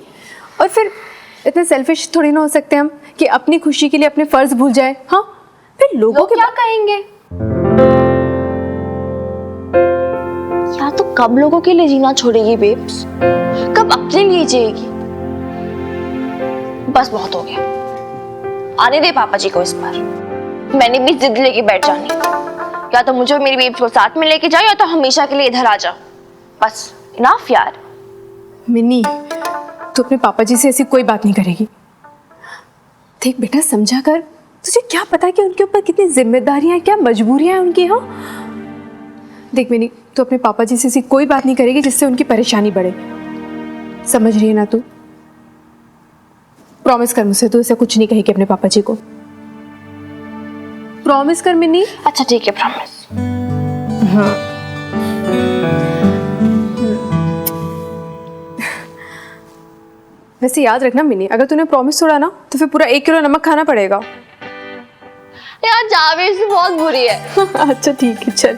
Speaker 10: और फिर इतने सेल्फिश थोड़ी ना हो सकते हम कि अपनी खुशी के लिए अपने फर्ज भूल जाए। हाँ, फिर लोगों के
Speaker 2: क्या कहेंगे? या तो कब लोगों के लिए जीना छोड़ेगी बेब्स? कब अपने लिए जिएगी? बस बहुत हो गया, आने दे पापा जी को इस बार। मैंने भी जिद लेके बैठ जानी, या तो मुझे मेरी बेब्स को साथ में लेके जाओ या तो हमेशा के लिए इधर आ जाओ। बस इनफ यार।
Speaker 10: मिन्नी, तू अपने पापा जी से ऐसी कोई बात नहीं करेगी। देख बेटा, समझा कर। तुझे क्या पता कि उनके ऊपर कितनी जिम्मेदारियां हैं, क्या मजबूरियां हैं उनकी। हाँ देख मिन्नी, तू अपने पापा जी से ऐसी कोई बात नहीं करेगी जिससे उनकी परेशानी बढ़े। समझ रही है ना तू? प्रॉमिस कर मुझसे, तू ऐसा कुछ नहीं कहेगी अपने पापा जी को। प्रॉमिस कर मिन्नी।
Speaker 2: अच्छा ठीक है, प्रॉमिस।
Speaker 10: हाँ। वैसे याद रखना मिन्नी, अगर तूने प्रॉमिस तोड़ा ना तो फिर पूरा 1 किलो नमक खाना पड़ेगा।
Speaker 2: यार जावेद से बहुत बुरी है।
Speaker 10: अच्छा ठीक है, चल।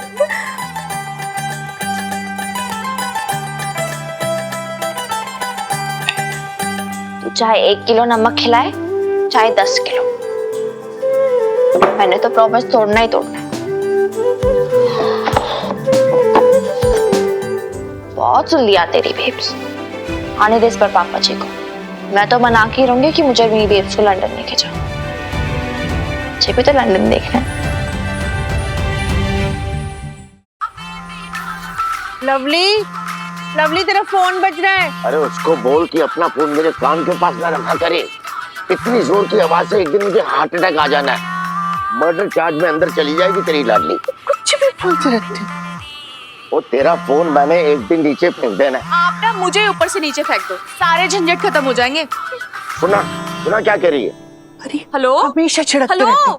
Speaker 2: तू चाहे 1 किलो नमक खिलाए चाहे 10 किलो, मैंने तो प्रॉमिस तोड़ना ही तोड़ना है। बहुत सुन लिया तेरी बेब्स, आने दे इस पर पापा जी को। मैं तो मना के रहूंगी कि मुझे मेरी बेब्स को लंदन लेके जाओ। मुझे भी तो लंदन देखना है।
Speaker 6: लवली, लवली तेरा फोन बज रहा है।
Speaker 3: अरे उसको बोल कि अपना फोन मेरे कान के पास ना रखा करे। इतनी जोर की आवाज से एक दिन मुझे हार्ट अटैक आ जाना है। मर्डर चार्ज में अंदर चली जाएगी तेरी लाडली।
Speaker 6: कुछ भी फोन से रखती।
Speaker 3: वो तेरा फोन मैंने एक दिन नीचे फेंक देना है।
Speaker 11: आप ना मुझे ऊपर से नीचे फेंक दो, सारे झंझट खत्म हो जाएंगे।
Speaker 3: सुना सुना क्या कह रही है?
Speaker 6: अरे
Speaker 11: हेलो,
Speaker 6: हमेशा छिड़कते
Speaker 11: हेलो?
Speaker 6: रहते हैं।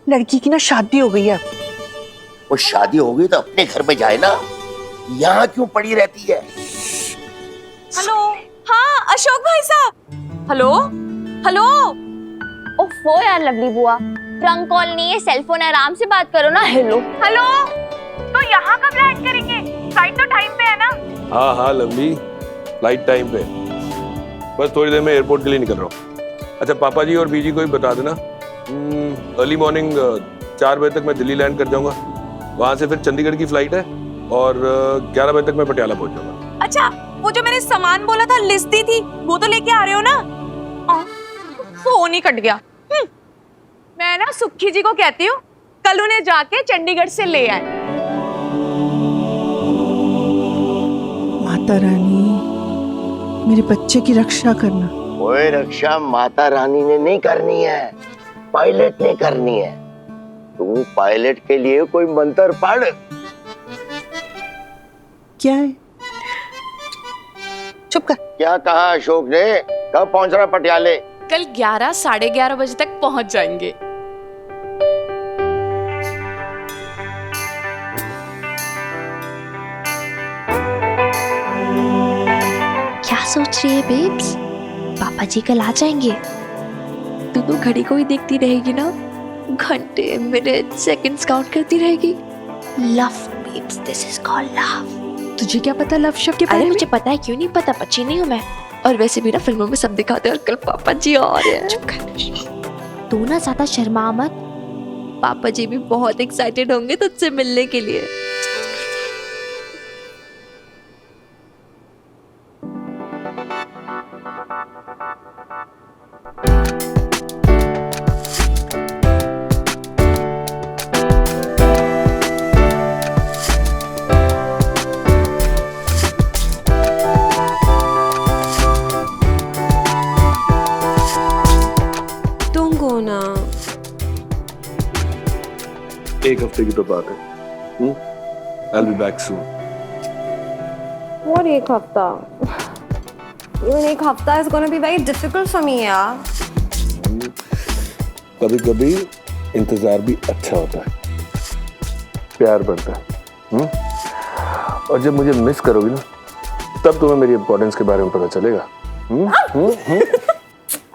Speaker 6: लड़की की ना शादी हो गई है।
Speaker 3: वो शादी हो गई तो अपने घर में जाए ना, यहाँ क्यों पड़ी रहती है?
Speaker 11: हेलो, हाँ अशोक भाई साहब। Hello hello.
Speaker 9: ओफो यार लवली बुआ, ट्रंक कॉल नहीं है, सेल फोन, आराम से बात करो ना। हेलो
Speaker 11: हेलो, तो यहाँ कब लैंड करेंगे? फ्लाइट तो टाइम पे है ना?
Speaker 13: हाँ हाँ लवली, फ्लाइट टाइम पे, बस थोड़ी देर में एयरपोर्ट के लिए निकल रहा हूँ। अच्छा पापा जी और बीजी को भी बता देना, अर्ली मॉर्निंग 4 बजे तक मैं दिल्ली लैंड कर जाऊंगा। वहाँ से फिर चंडीगढ़ की फ्लाइट है, और 11 बजे तक मैं पटियाला पहुंच जाऊंगा।
Speaker 11: अच्छा, वो जो मैंने सामान बोला था, लिस्ट दी थी, वो तो लेके आ रहे हो ना? फोन ही कट गया। मैं ना सुखी जी को कहती हूँ कल उन्हें जाके चंडीगढ़ से ले आए।
Speaker 6: माता रानी, मेरे बच्चे की रक्षा करना।
Speaker 3: कोई रक्षा माता रानी ने नहीं करनी है, पायलट ने करनी है। तू पायलट के लिए कोई मंत्र पढ़।
Speaker 6: क्या है?
Speaker 5: चुप कर।
Speaker 3: क्या कहा अशोक ने? कब पहुंच रहा पटियाले?
Speaker 11: कल 11 साढ़े 11 बजे तक पहुंच जाएंगे।
Speaker 2: क्या सोच रही है बेब्स? पापा जी कल आ जाएंगे। तू तो घड़ी को ही देखती रहेगी ना, घंटे मिनट सेकंड्स काउंट करती रहेगी। Love babes, this is called love. तुझे क्या पता लव शब्द के बारे में? मुझे पता है, क्यों नहीं पता, बच्ची नहीं हूँ मैं। और वैसे भी ना फिल्मों में सब दिखाते हैं, और कल पापा जी आ रहे हैं। तू ना ज्यादा शर्मा मत, पापा जी भी बहुत एक्साइटेड होंगे तुझसे मिलने के लिए।
Speaker 13: एक हफ्ते की तो बात है। I'll be back soon.
Speaker 5: और एक हफ्ता? Even एक हफ्ता is gonna be very difficult for me यार।
Speaker 13: कभी कभी इंतजार भी अच्छा होता है, प्यार बढ़ता है। और जब मुझे मिस करोगी ना, तब तुम्हें मेरी इम्पोर्टेंस के बारे में पता चलेगा।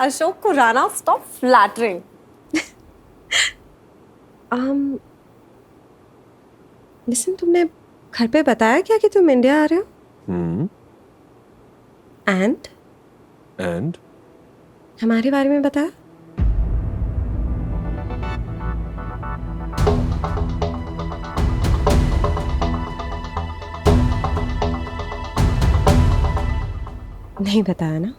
Speaker 5: Ashok Khurana, stop flattering। Listen, तुमने घर पे बताया क्या कि तुम इंडिया आ रहे हो?
Speaker 13: एंड
Speaker 5: हमारे बारे में बताया? नहीं बताया ना?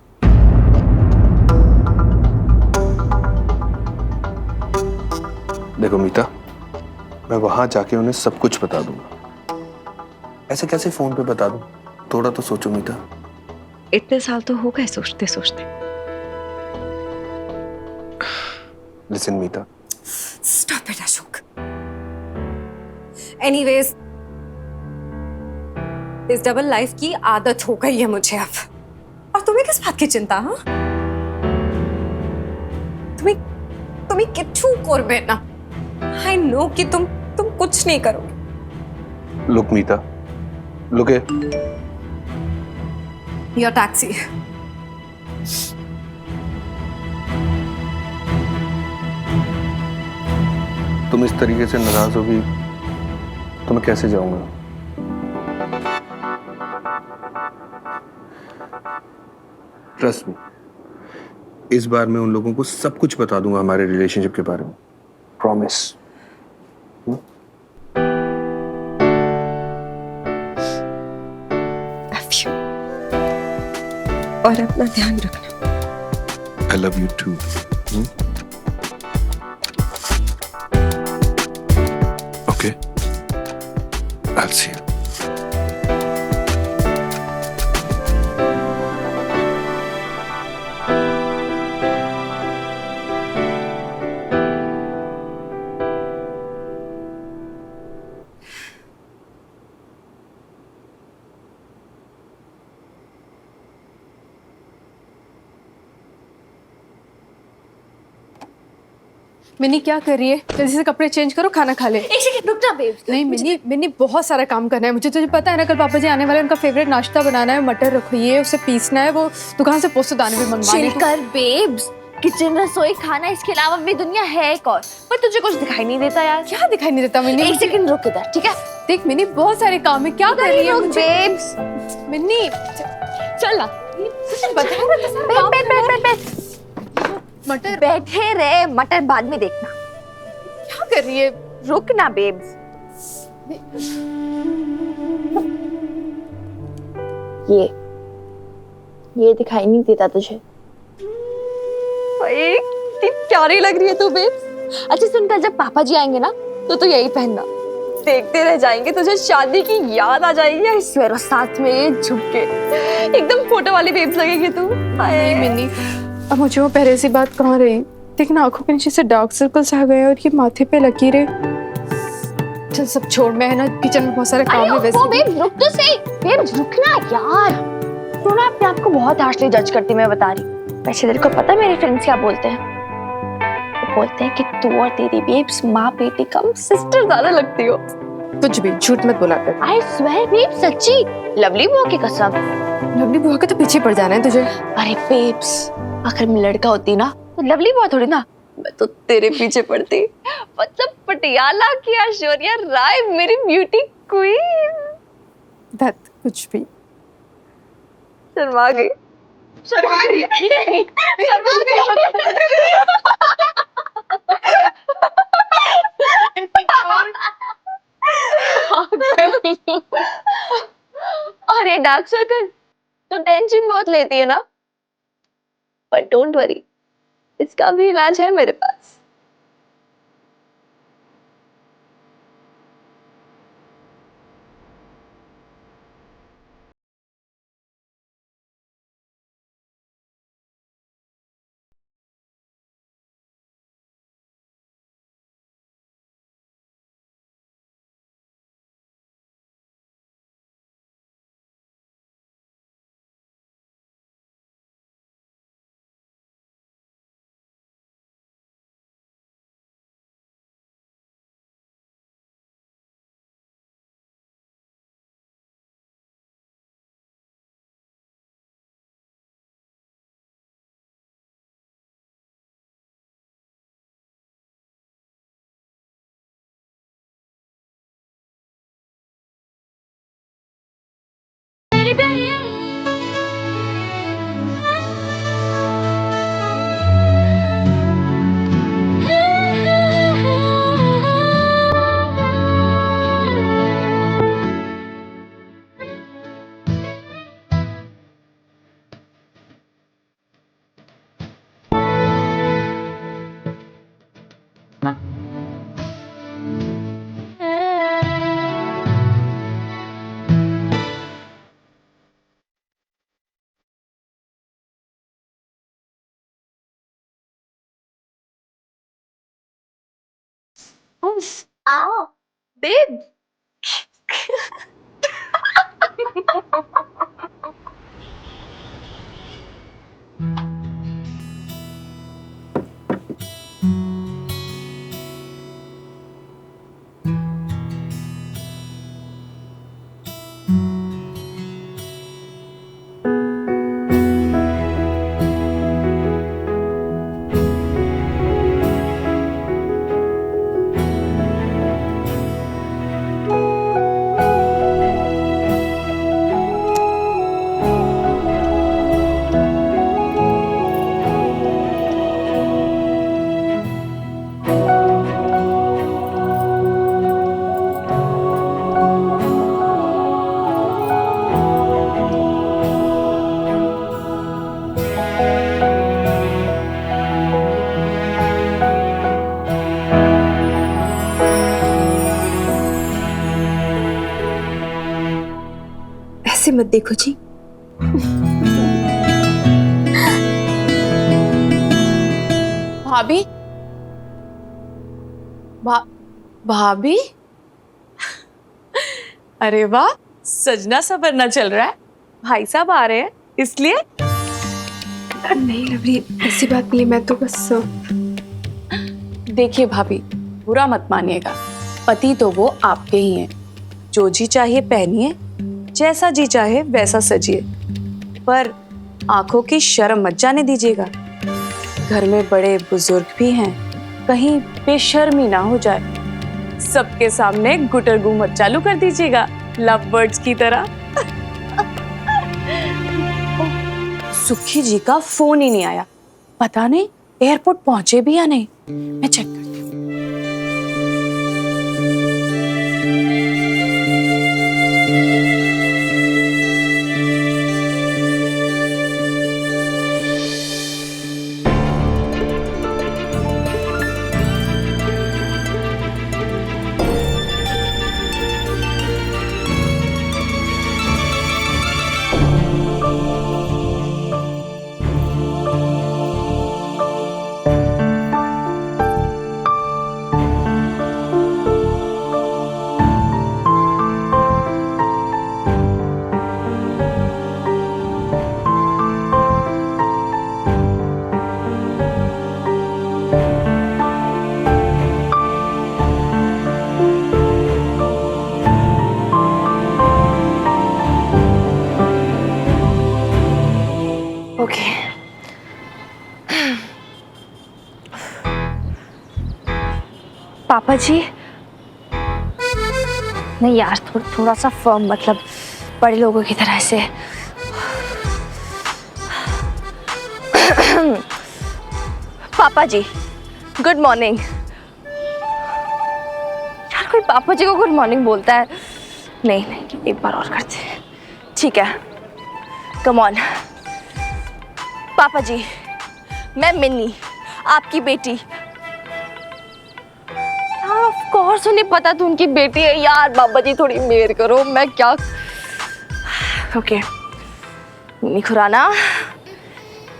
Speaker 13: देखो मीता, मैं वहां जाके उन्हें सब कुछ बता दूंगा। ऐसे कैसे फोन पे बता दूं? थोड़ा तो सोचो मीता।
Speaker 5: इतने साल तो हो गए सोचते सोचते।
Speaker 13: Listen Meeta.
Speaker 5: Stop it, Ashok. Anyways, इस डबल लाइफ की आदत हो गई है मुझे अब। और तुम्हें किस बात की चिंता? हाँ, तुम्हें किच्छू करबे ना। I know कि तुम कुछ नहीं करोगे।
Speaker 13: Look Meeta, look here.
Speaker 5: Your taxi।
Speaker 13: तुम इस तरीके से नाराज होगी तो मैं कैसे जाऊंगा? ट्रस्ट मी, इस बार मैं उन लोगों को सब कुछ बता दूंगा हमारे रिलेशनशिप के बारे में। प्रॉमिस।
Speaker 5: और अपना ध्यान रखना।
Speaker 13: I love you too. Okay. I'll see you.
Speaker 10: Mini क्या कर रही है? जल्दी से कपड़े चेंज करो, खाना खा ले।
Speaker 2: एक सेकंड रुक जा बेब्स।
Speaker 10: नहीं मिनी बहुत सारा काम करना है मुझे। तुझे पता है ना, कल पापा जी आने वाले हैं, उनका फेवरेट नाश्ता बनाना है, मटर रखिए, उसे पीसना है, वो दुकान से पोस्त दाने भी मंगवाने हैं।
Speaker 2: कर बेब्स, किचन रसोई खाना, इसके अलावा भी दुनिया है एक और। पर तुझे कुछ दिखाई नहीं देता यार।
Speaker 10: क्या दिखाई नहीं देता मिनी?
Speaker 2: एक सेकंड रुक इधर, ठीक है?
Speaker 10: देख मिनी, बहुत सारे काम है, क्या कर रही है
Speaker 2: बेब्स?
Speaker 10: मिनी?
Speaker 2: चल ना,
Speaker 10: मटर
Speaker 2: बैठे रहे, मटर बाद में देखना।
Speaker 10: क्या कर रही है?
Speaker 2: रुक ना बेब्स।
Speaker 9: ये दिखाई नहीं देता तुझे?
Speaker 2: भाई कितनी प्यारी लग रही है तू बेब्स। अच्छा सुन, कल जब पापा जी आएंगे ना तो तू यही पहनना, देखते रह जाएंगे, तुझे शादी की याद आ जाएगी। आई स्वेयर, साथ में ये झुमके, एकदम फोटो वाली बेब्स लगेगी तू।
Speaker 7: नहीं मिन्नी, अब मुझे वो पहले सी बात कहाँ रही। देखना आंखों के नीचे से डार्क सर्कल्स आ गए और ये माथे पे लकीरें। चल सब छोड़, मैं है ना किचन में बहुत सारे काम है वैसे।
Speaker 9: बेब रुक तो सही, बेब रुकना यार। तू ना अपने आप को बहुत हार्शली जज करती, मैं बता रही। वैसे तेरे को पता है मेरे फ्रेंड्स क्या बोलते हैं? वो बोलते हैं कि तू और तेरी बेब्स माँ बेटी कम सिस्टर ज्यादा लगती हो।
Speaker 7: कुछ भी झूठ मत बोला कर।
Speaker 9: आई स्वेयर बेब, सच्ची, लवली बुआ की कसम।
Speaker 7: लवली बुआ के तो पीछे पड़ जाना है तुझे।
Speaker 9: अरे बेब्स, अगर मैं लड़का होती ना तो लवली बुआ थोड़ी ना, मैं तो तेरे पीछे पड़ती। मतलब पटियाला की ऐश्वर्या राय, मेरी ब्यूटी क्वीन।
Speaker 7: दैट कुछ भी।
Speaker 9: शर्मा गई, शर्मा गई, शर्मा गई। अरे डार्क सर्कल तो टेंशन बहुत लेती है ना, पर डोंट वरी, इसका भी इलाज है मेरे पास। आओ बेब।
Speaker 7: ऐसे मत देखो जी।
Speaker 11: भाभी, भाभी, अरे वाह, सजना सवरना चल रहा है। भाई साहब आ रहे हैं इसलिए।
Speaker 7: नहीं लवली, ऐसी बात नहीं है, मैं तो बस।
Speaker 11: देखिए भाभी, बुरा मत मानिएगा, पति तो वो आपके ही हैं। जो जी चाहिए पहनिए, जैसा जी चाहे वैसा सजिए, पर आंखों की शर्म मत जाने दीजिएगा। घर में बड़े बुजुर्ग भी हैं, कहीं बेशर्मी ना हो जाए। सबके सामने गुटर गू मत चालू कर दीजिएगा, लव बर्ड्स की तरह। सुखी जी का फोन ही नहीं आया, पता नहीं एयरपोर्ट पहुंचे भी या नहीं। मैं चेक करती हूँ।
Speaker 2: पापा जी नहीं यार, थोड़ा सा फर्म, मतलब बड़े लोगों की तरह से। पापा जी गुड मॉर्निंग। यार कोई पापा जी को गुड मॉर्निंग बोलता है? नहीं नहीं, एक बार और करते हैं। ठीक है, कम ऑन। पापा जी, मैं मिन्नी, आपकी बेटी। ऑफ कोर्स उन्हें पता था उनकी बेटी है। यार बाबा जी थोड़ी मेहर करो, मैं क्या। ओके मिन्नी खुराना,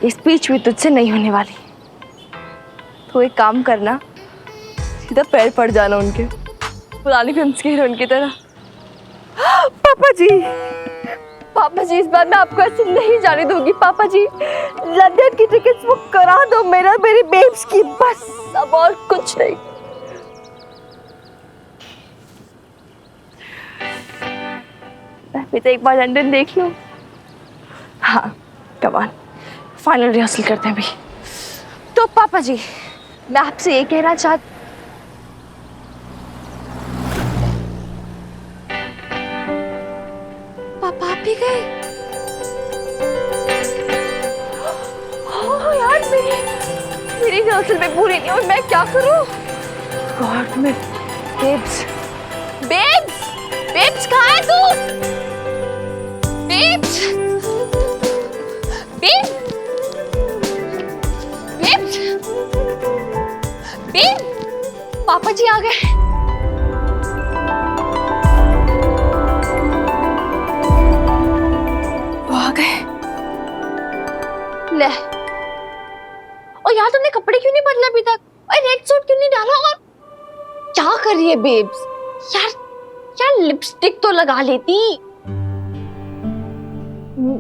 Speaker 2: ये स्पीच भी तुझसे नहीं होने वाली। तो एक काम करना, सीधा पैर पड़ जाना उनके, पुरानी फिल्म की हीरोइन की तरह। पापा जी, पापा जी इस बार मैं आपको ऐसे नहीं जाने दूंगी। पापा जी लंदन की टिकट्स बुक करा दो मेरी बेब्स की, बस अब और कुछ नहीं। मैं भी तो एक बार लंदन देख लूं। हाँ कम ऑन, फाइनल रिहर्सल करते हैं अभी। तो पापा जी मैं आपसे ये कहना चाहती, पापा आप भी गए? ओह यार मेरी रिहर्सल में पूरी नहीं हुई, मैं क्या करूं? गॉड में बेब्स बेब्स बेब्स कहाँ है तू? बेब्स बेब्स बेब्स बेब्स पापा जी आ गए। वो आ गए। ले, और यार तुमने कपड़े क्यों नहीं बदले अभी तक? और रेड सूट क्यों नहीं डाला? और क्या कर रही है बेब्स? यार लिपस्टिक तो लगा लेती।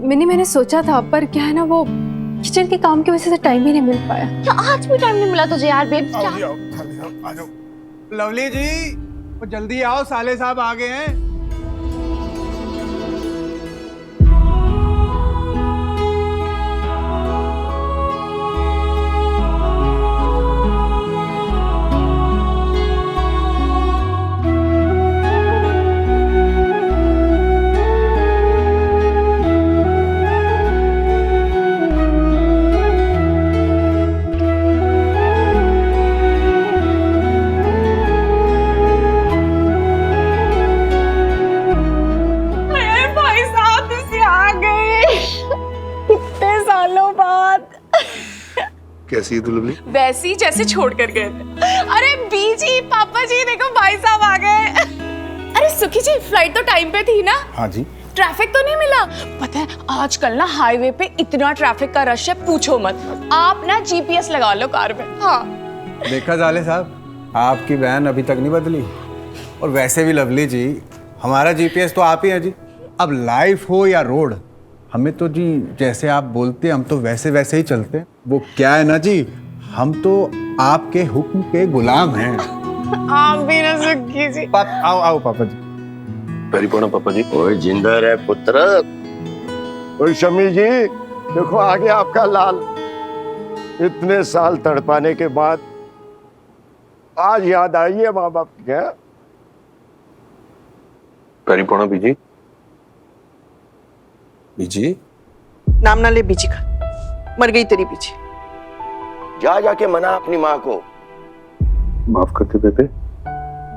Speaker 10: मिनी मैंने सोचा था, पर क्या है ना, वो किचन के काम की वजह से टाइम ही नहीं मिल पाया।
Speaker 2: क्या आज भी टाइम नहीं मिला तुझे यार बेब्स? क्या
Speaker 14: लवली जी, वो जल्दी आओ, साले साहब आ गए हैं।
Speaker 13: कैसी है तू लवली?
Speaker 11: वैसी जैसे छोड़ कर गए थे। अरे बीजी, पापा जी देखो भाई साहब आ गए। अरे सुखी जी फ्लाइट तो टाइम पे थी ना?
Speaker 14: हाँ जी।
Speaker 11: ट्रैफिक तो नहीं मिला? पता है आजकल ना हाईवे पे इतना ट्रैफिक का रश है, पूछो मत। आप ना जीपीएस लगा लो कार में। हाँ
Speaker 14: देखा साले साहब, आपकी बहन अभी तक नहीं बदली। और वैसे भी लवली जी, हमारा जीपीएस तो आप ही हैं जी। अब लाइफ हो या रोड, हमें तो जी जैसे आप बोलते हैं हम तो वैसे वैसे ही चलते हैं। वो क्या है ना जी, हम तो आपके हुक्म के गुलाम हैं।
Speaker 11: आप भी ना सुखी जी।
Speaker 14: आओ आओ पापा जी।
Speaker 13: पैरी पड़ो पापा जी।
Speaker 3: ओए जिंदा रहे पुत्र। ओए शमी जी, देखो आ गया आपका लाल। इतने साल तड़पाने के बाद आज याद आई है माँ बाप की। क्या
Speaker 13: पैरी पड़ो बीजी।
Speaker 6: बीजी नाम ना ले, बीजी का मर गई तेरी बीजी।
Speaker 3: जा जाके मना अपनी माँ को।
Speaker 13: माफ करते बेबे,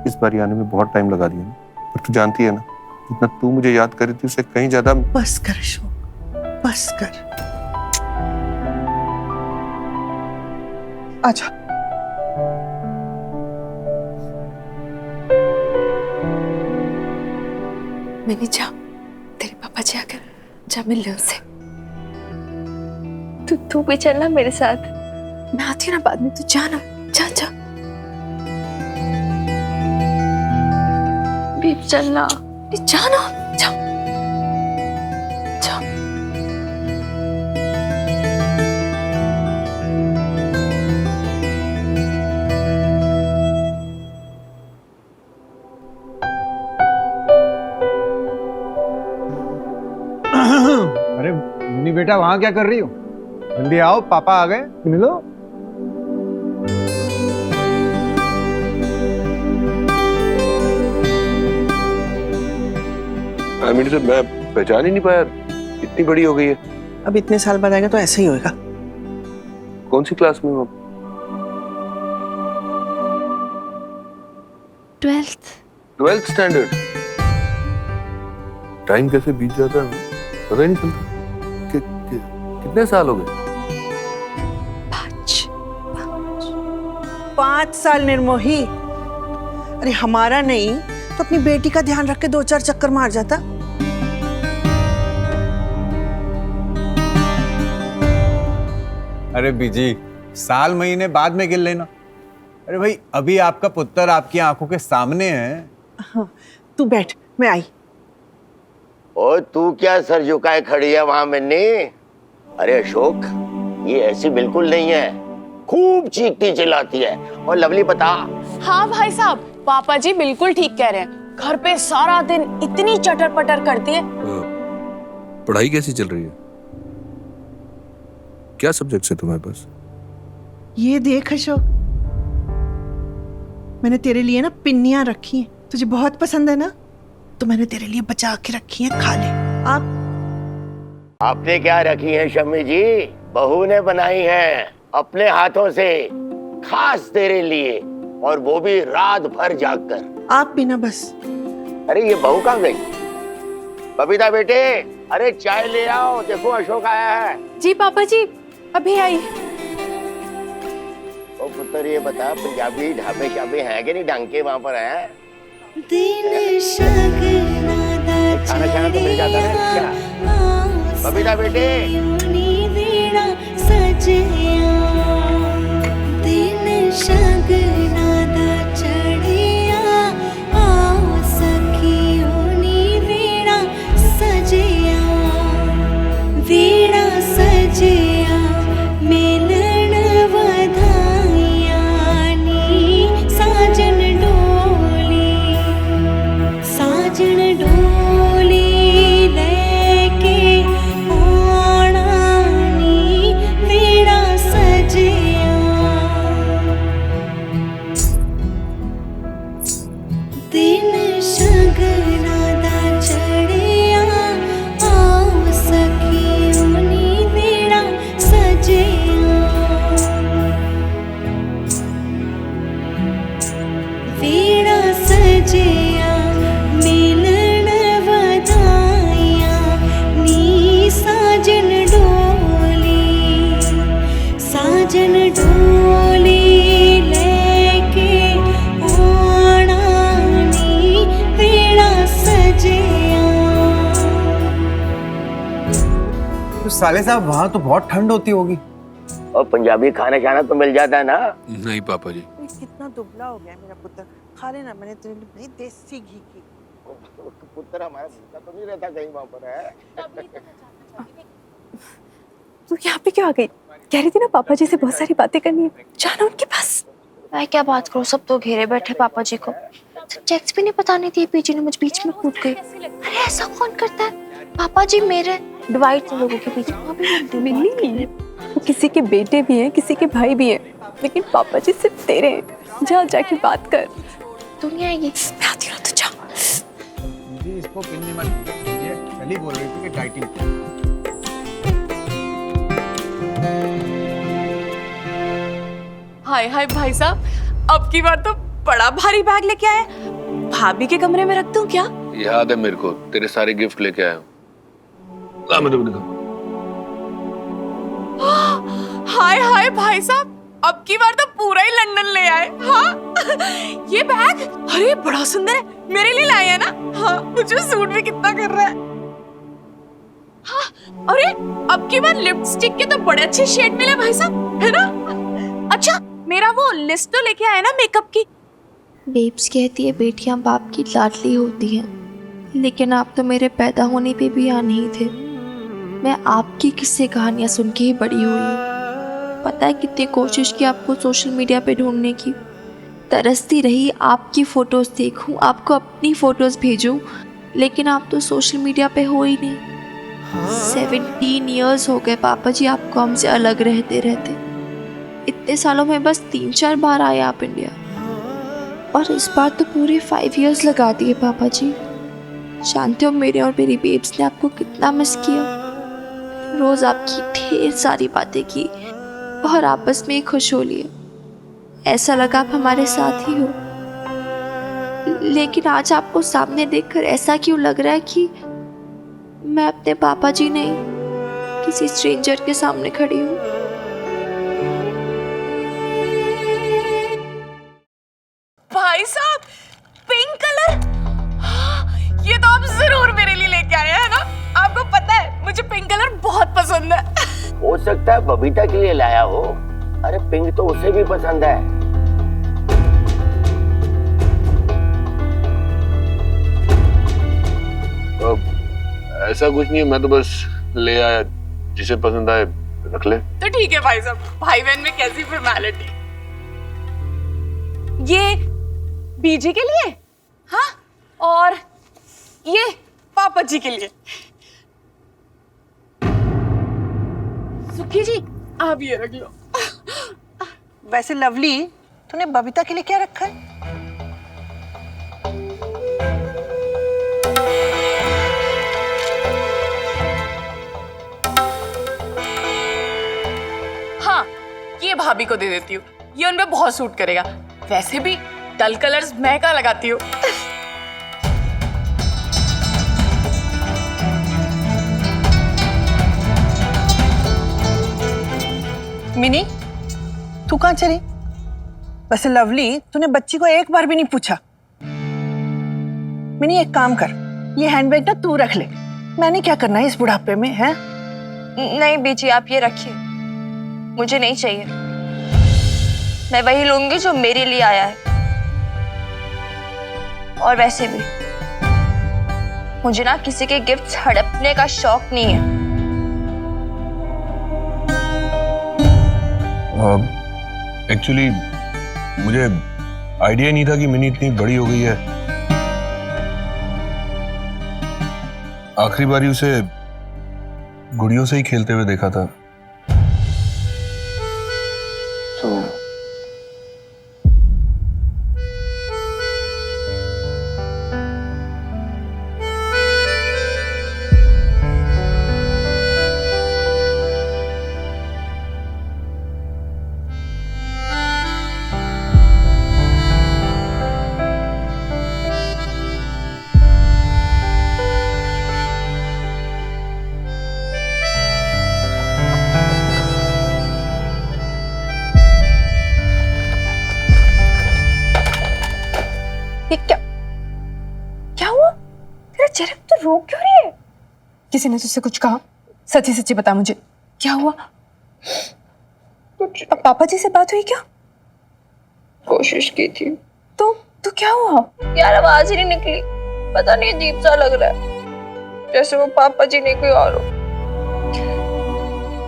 Speaker 13: इस बार आने में बहुत टाइम लगा दिया ना, पर तू जानती है ना, जितना तू मुझे याद कर रही थी उससे कहीं ज्यादा।
Speaker 6: बस कर अशोक, बस कर। आजा।
Speaker 10: मैंने जा, तेरे पापा जी आकर जा मिल ले उनसे।
Speaker 2: तू भी चलना मेरे साथ।
Speaker 10: मैं आती हूँ ना बाद में, तू जा ना, जा जा।
Speaker 2: बेब चलना।
Speaker 10: जा ना, जा जा।
Speaker 14: अरे मुन्नी बेटा वहां क्या कर रही हो? जल्दी आओ, पापा आ गए, मिलो।
Speaker 13: आमिर से मैं पहचान ही नहीं पाया, इतनी बड़ी हो गई है।
Speaker 6: अब इतने साल बाद आएगा तो ऐसा ही होएगा।
Speaker 13: कौन सी क्लास में हो? 12th standard. टाइम कैसे बीत जाता है पता ही नहीं चलता। कितने साल हो गए?
Speaker 6: 5 साल निर्मोही। अरे हमारा नहीं तो अपनी बेटी का ध्यान रख के 2-4 चक्कर मार जाता।
Speaker 14: अरे बीजी, साल महीने बाद में गिन लेना। अरे भाई, अभी आपका पुत्र आपकी आंखों के सामने है।
Speaker 6: हाँ, तू बैठ, मैं आई।
Speaker 3: ओ तू क्या सर झुकाए खड़ी है वहां मिन्नी? अरे अशोक, ये ऐसी बिल्कुल नहीं है, खूब चीखती चिल्लाती है। और लवली बता।
Speaker 11: हाँ भाई साहब, पापा जी बिल्कुल ठीक कह रहे हैं। घर पे सारा दिन इतनी चटर पटर करती है।
Speaker 13: पढ़ाई कैसी चल रही है? क्या सब्जेक्ट्स है तुम्हारे पास?
Speaker 6: ये देख अशोक, मैंने तेरे लिए ना पिन्नियां रखी हैं, तुझे बहुत पसंद है ना, तो मैंने तेरे लिए बचा के रखी हैं, खा ले।
Speaker 3: आपने क्या रखी है शम्मी जी? बहू ने बनाई है अपने हाथों से, खास तेरे लिए, और वो भी रात भर जागकर।
Speaker 6: आप भी ना बस।
Speaker 3: अरे ये बहू कहाँ गई? बबीता बेटे, अरे चाय ले आओ, देखो अशोक आया है।
Speaker 10: जी पापा जी, अभी आई।
Speaker 3: ओ पुत्र, ये बता पंजाबी ढाबे शाबे हैं कि नहीं, ढंग वहां पर है? खाना खाना तो मिल जाता है क्या? बबीता बेटे,
Speaker 14: तो साले साहब, वहाँ तो बहुत ठंड होती होगी।
Speaker 3: और पंजाबी खाना खाना तो मिल जाता है ना?
Speaker 13: नहीं पापा जी।
Speaker 6: कितना दुबला हो गया मेरा पुत्र, खा लेना, मैंने तेरे लिए बड़ी देसी घी की।
Speaker 3: पुत्र हमारा भूखा तो नहीं रहता कहीं वहां पर है?
Speaker 10: तू यहाँ पे क्यों आ गई? कह रही थी ना पापा जी से बहुत सारी बातें करनी है, जाना उनके पास।
Speaker 2: मैं क्या बात करूँ, सब तो घेरे बैठे पापा जी को। सब्जेक्ट्स भी नहीं बताने दिए, पीजी ने मुझ बीच में कूद गई। अरे ऐसा कौन करता है? पापा जी मेरे डिवाइड लोगों के बीच में
Speaker 10: मिली। वो किसी के बेटे भी हैं, किसी के भाई भी हैं, लेकिन पापा जी सिर्फ तेरे हैं। जा जाके बात कर।
Speaker 2: दुनिया ये
Speaker 10: मैं आती हूँ, तू जा।
Speaker 14: जी इसको पिन्नी मत, ये कल बोल रही थी कि डाइटिंग।
Speaker 11: हाय हाय भाई साहब, अब की बार तो बड़ा भारी बैग लेके आए। भाभी के कमरे में रख दूं क्या?
Speaker 13: याद है मेरे को, तेरे सारे गिफ्ट लेके आया हूँ।
Speaker 11: हाय हाय भाई साहब, अब की बार तो पूरा ही लंदन ले आए। हाँ ये बैग, अरे बड़ा सुंदर है, मेरे लिए लाए है ना? हाँ, मुझे सूट भी कितना कर रहा है। हाँ, अरे अब की बार लिपस्टिक के तो बड़े अच्छे शेड मिले भाई साहब, है ना? अच्छा, मेरा वो लिस्ट तो लेके आया ना मेकअप की?
Speaker 2: बेब्स कहती है बेटियां बाप की लाडली होती हैं, लेकिन आप तो मेरे पैदा होने पे भी यहाँ नहीं थे। मैं आपकी किस्से कहानियाँ सुन के ही बड़ी हुई हूँ। पता है कितनी कोशिश की आपको सोशल मीडिया पे ढूंढने की, तरसती रही आपकी फ़ोटोज़ देखूँ, आपको अपनी फ़ोटोज़ भेजूँ, लेकिन आप तो सोशल मीडिया पे हो ही नहीं। 17 इयर्स हो गए पापा जी आपको हमसे अलग रहते रहते। इतने सालों में बस 3-4 बार आए आप इंडिया, और इस बार तो पूरे 5 इयर्स लगा दिए पापा जी। जानते हो मेरे और मेरी बेब्स ने आपको कितना मिस किया। रोज आपकी ढेर सारी बातें की और आपस में ही खुश हो लिए। ऐसा लगा आप हमारे साथ ही हो। लेकिन आज आपको सामने देखकर ऐसा क्यों लग रहा है कि मैं अपने पापा जी नहीं किसी स्ट्रेंजर के सामने खड़ी हूँ।
Speaker 11: भाई साहब, पिंक कलर, ये तो आप जरूर मेरे लिए लेके आए हैं ना। आपको पता है मुझे पिंक कलर बहुत पसंद है।
Speaker 3: हो सकता है बबीता के लिए लाया हो। अरे पिंक तो उसे भी पसंद है।
Speaker 13: ऐसा कुछ नहीं है, मैं तो बस ले आया, जिसे पसंद आए रख ले।
Speaker 11: तो ठीक है भाई साहब, भाई बहन में कैसी फॉर्मेलिटी। ये बीजी के लिए, हाँ, और ये पापा जी के लिए। सुखी जी आप ये रख लो।
Speaker 6: वैसे लवली, तूने बबीता के लिए क्या रखा है?
Speaker 11: हाँ, ये भाभी को दे देती हूँ, ये उन पे बहुत सूट करेगा। वैसे भी डल कलर्स मैं कहाँ लगाती हूँ।
Speaker 6: मिनी, तू कहाँ चली? वैसे लवली, तूने बच्ची को एक बार भी नहीं पूछा। मिनी एक काम कर, ये हैंडबैग ना तू रख ले। मैंने क्या करना है इस बुढ़ापे में, है?
Speaker 9: नहीं बीजी, आप ये रखिए, मुझे नहीं चाहिए। मैं वही लूंगी जो मेरे लिए आया है। और वैसे भी मुझे ना किसी के गिफ्ट्स हड़पने का शौक नहीं है।
Speaker 13: एक्चुअली मुझे आइडिया नहीं था कि मिनी इतनी बड़ी हो गई है। आखिरी बारी उसे गुड़ियों से ही खेलते हुए देखा था।
Speaker 10: क्या हुआ? तेरा चेहरा तो रो क्यों रही है? किसी ने तुझसे कुछ कहा? सच्ची सच्ची बता मुझे, क्या हुआ? अब पापा जी से बात हुई क्या?
Speaker 9: कोशिश की थी
Speaker 10: तो क्या हुआ?
Speaker 9: यार, आवाज ही नहीं निकली। पता नहीं, अजीब सा लग रहा है, जैसे वो पापा जी नहीं कोई और हो।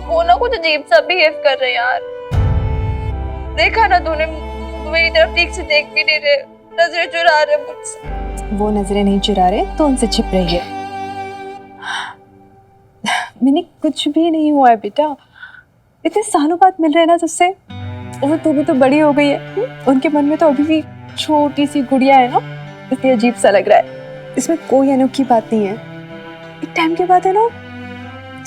Speaker 9: वो ना कुछ अजीब सा बिहेव कर रहे हैं यार। देखा ना तूने, मेरी तरफ ठीक से देख भी नहीं रहे, नजरें चुरा रहे मुझसे।
Speaker 10: वो नजरें नहीं चुरा रहे तो उनसे छिप रही है। मैंने कुछ भी नहीं हुआ है बेटा, इतने सालों बाद मिल रहे हैं ना तुझसे। और तू भी तो बड़ी हो गई है। उनके मन में तो अभी भी छोटी सी गुड़िया है ना, इसलिए अजीब सा लग रहा है। इसमें कोई अनोखी बात नहीं है। एक टाइम के बाद है ना,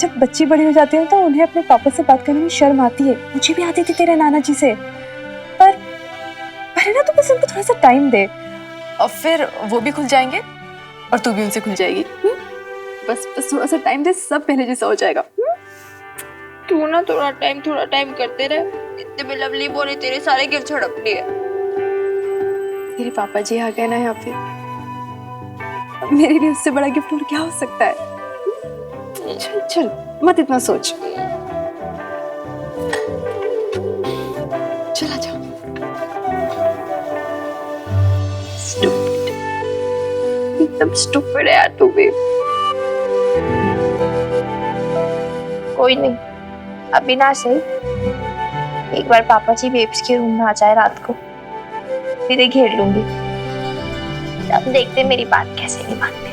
Speaker 10: जब बच्ची बड़ी हो जाती है तो उन्हें अपने पापा से बात करने में शर्म आती है। मुझे भी आती थी तेरे नाना जी से, पर है ना, तू बस उनको थोड़ा सा टाइम दे और फिर वो भी खुल जाएंगे और तू भी उनसे खुल जाएगी। बस थोड़ा सा टाइम दे, सब पहले जैसा हो जाएगा।
Speaker 9: तू ना थोड़ा टाइम करते रहे। इतने में लवली बोले तेरे सारे गिफ्ट हड़प लिए।
Speaker 10: तेरे पापा जी आ गए ना यहाँ पे, मेरे लिए उससे बड़ा गिफ्ट और क्या हो सकता है? चल चल, मत इतना सोच। चला जा।
Speaker 9: एकदम स्टूपिड है यार तू भी। कोई नहीं, अभी ना सही, एक बार पापा जी बेब्स के रूम में आ जाए रात को, फिर घेर लूंगी। अब देखते मेरी बात कैसे नहीं मानते।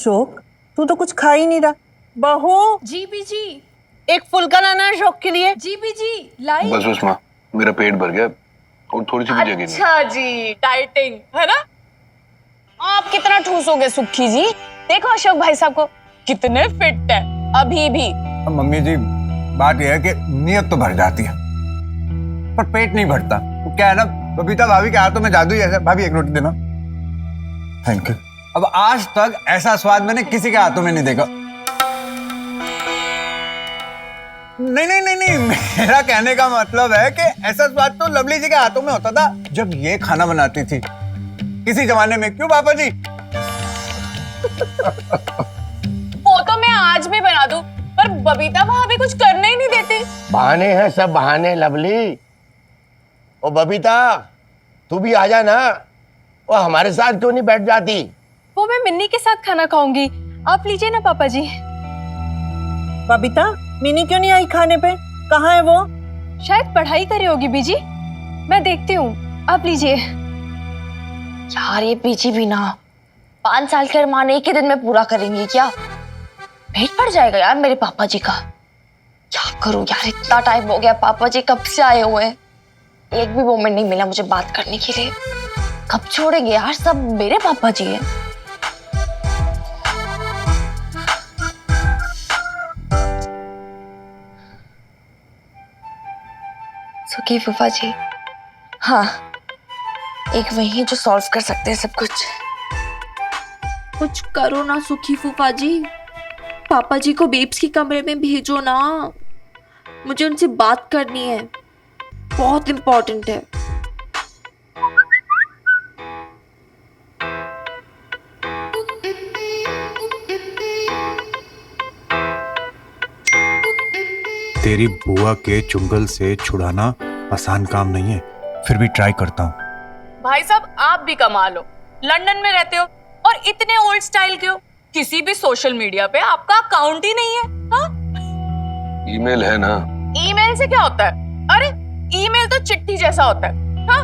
Speaker 6: अशोक, तू तो कुछ खा ही नहीं रहा। बहू
Speaker 10: जी बीजी।
Speaker 6: एक फुल्का लाना अशोक के लिए।
Speaker 10: जी बीजी लाई।
Speaker 13: बस बस माँ, मेरा पेट भर गया और थोड़ी सी भी जगह नहीं।
Speaker 11: अच्छा जी, डाइटिंग है ना। आप कितना ठूसोगे सुखी जी, देखो अशोक भाई साहब को कितने फिट है अभी भी।
Speaker 14: मम्मी जी, बात यह है कि नीयत तो भर जाती है पर पेट नहीं भरता। वो क्या है ना, बबीता भाभी के हाथों में जादू ही ऐसा। भाभी एक रोटी देना। Thank you. अब आज तक ऐसा स्वाद मैंने किसी के हाथों में नहीं देखा। नहीं नहीं नहीं नहीं, मेरा कहने का मतलब है कि ऐसा स्वाद तो लवली जी के हाथों में होता था जब ये खाना बनाती थी किसी जमाने में। क्यों पापा जी?
Speaker 11: वो तो मैं आज भी बना दूं, पर बबीता भाभी कुछ करने ही नहीं देती।
Speaker 3: बहाने हैं सब बहाने लवली। ओ बबीता, तू भी आ जा ना। वो हमारे साथ क्यों नहीं बैठ जाती?
Speaker 10: वो मैं मिन्नी के साथ खाना खाऊंगी, आप लीजिए ना पापा जी।
Speaker 6: बबीता, मिनी क्यों नहीं आई खाने पे? कहाँ है वो?
Speaker 10: शायद पढ़ाई करे होगी बीजी, मैं देखती हूँ, आप लीजिए।
Speaker 9: यार ये बीजी भी ना 5 साल के अरमान एक ही दिन में पूरा करेंगी क्या? भेंट पड़ जाएगा यार मेरे पापा जी का। क्या करूं यार, इतना टाइम हो गया, पापा जी कब से आए हुए हैं, एक भी मोमेंट नहीं मिला मुझे बात करने के लिए। कब छोड़ेंगे यार, सब मेरे पापा जी हैं। सुखी फूफा जी, हाँ एक वही जो सॉल्व कर सकते हैं सब कुछ।
Speaker 2: कुछ करो ना सुखी फूफा जी, पापा जी को बेब्स के कमरे में भेजो ना, मुझे उनसे बात करनी है, बहुत इंपॉर्टेंट है।
Speaker 14: तेरी बुआ के चुंगल से छुड़ाना आसान काम नहीं है, फिर भी ट्राई करता हूँ।
Speaker 11: भाई साहब आप भी कमाल हो, लंदन में रहते हो और इतने ओल्ड स्टाइल के हो, किसी भी सोशल मीडिया पे आपका अकाउंट ही नहीं है। हाँ?
Speaker 13: ईमेल है ना।
Speaker 11: ईमेल से क्या होता है? अरे ईमेल तो चिट्ठी जैसा होता है। हाँ?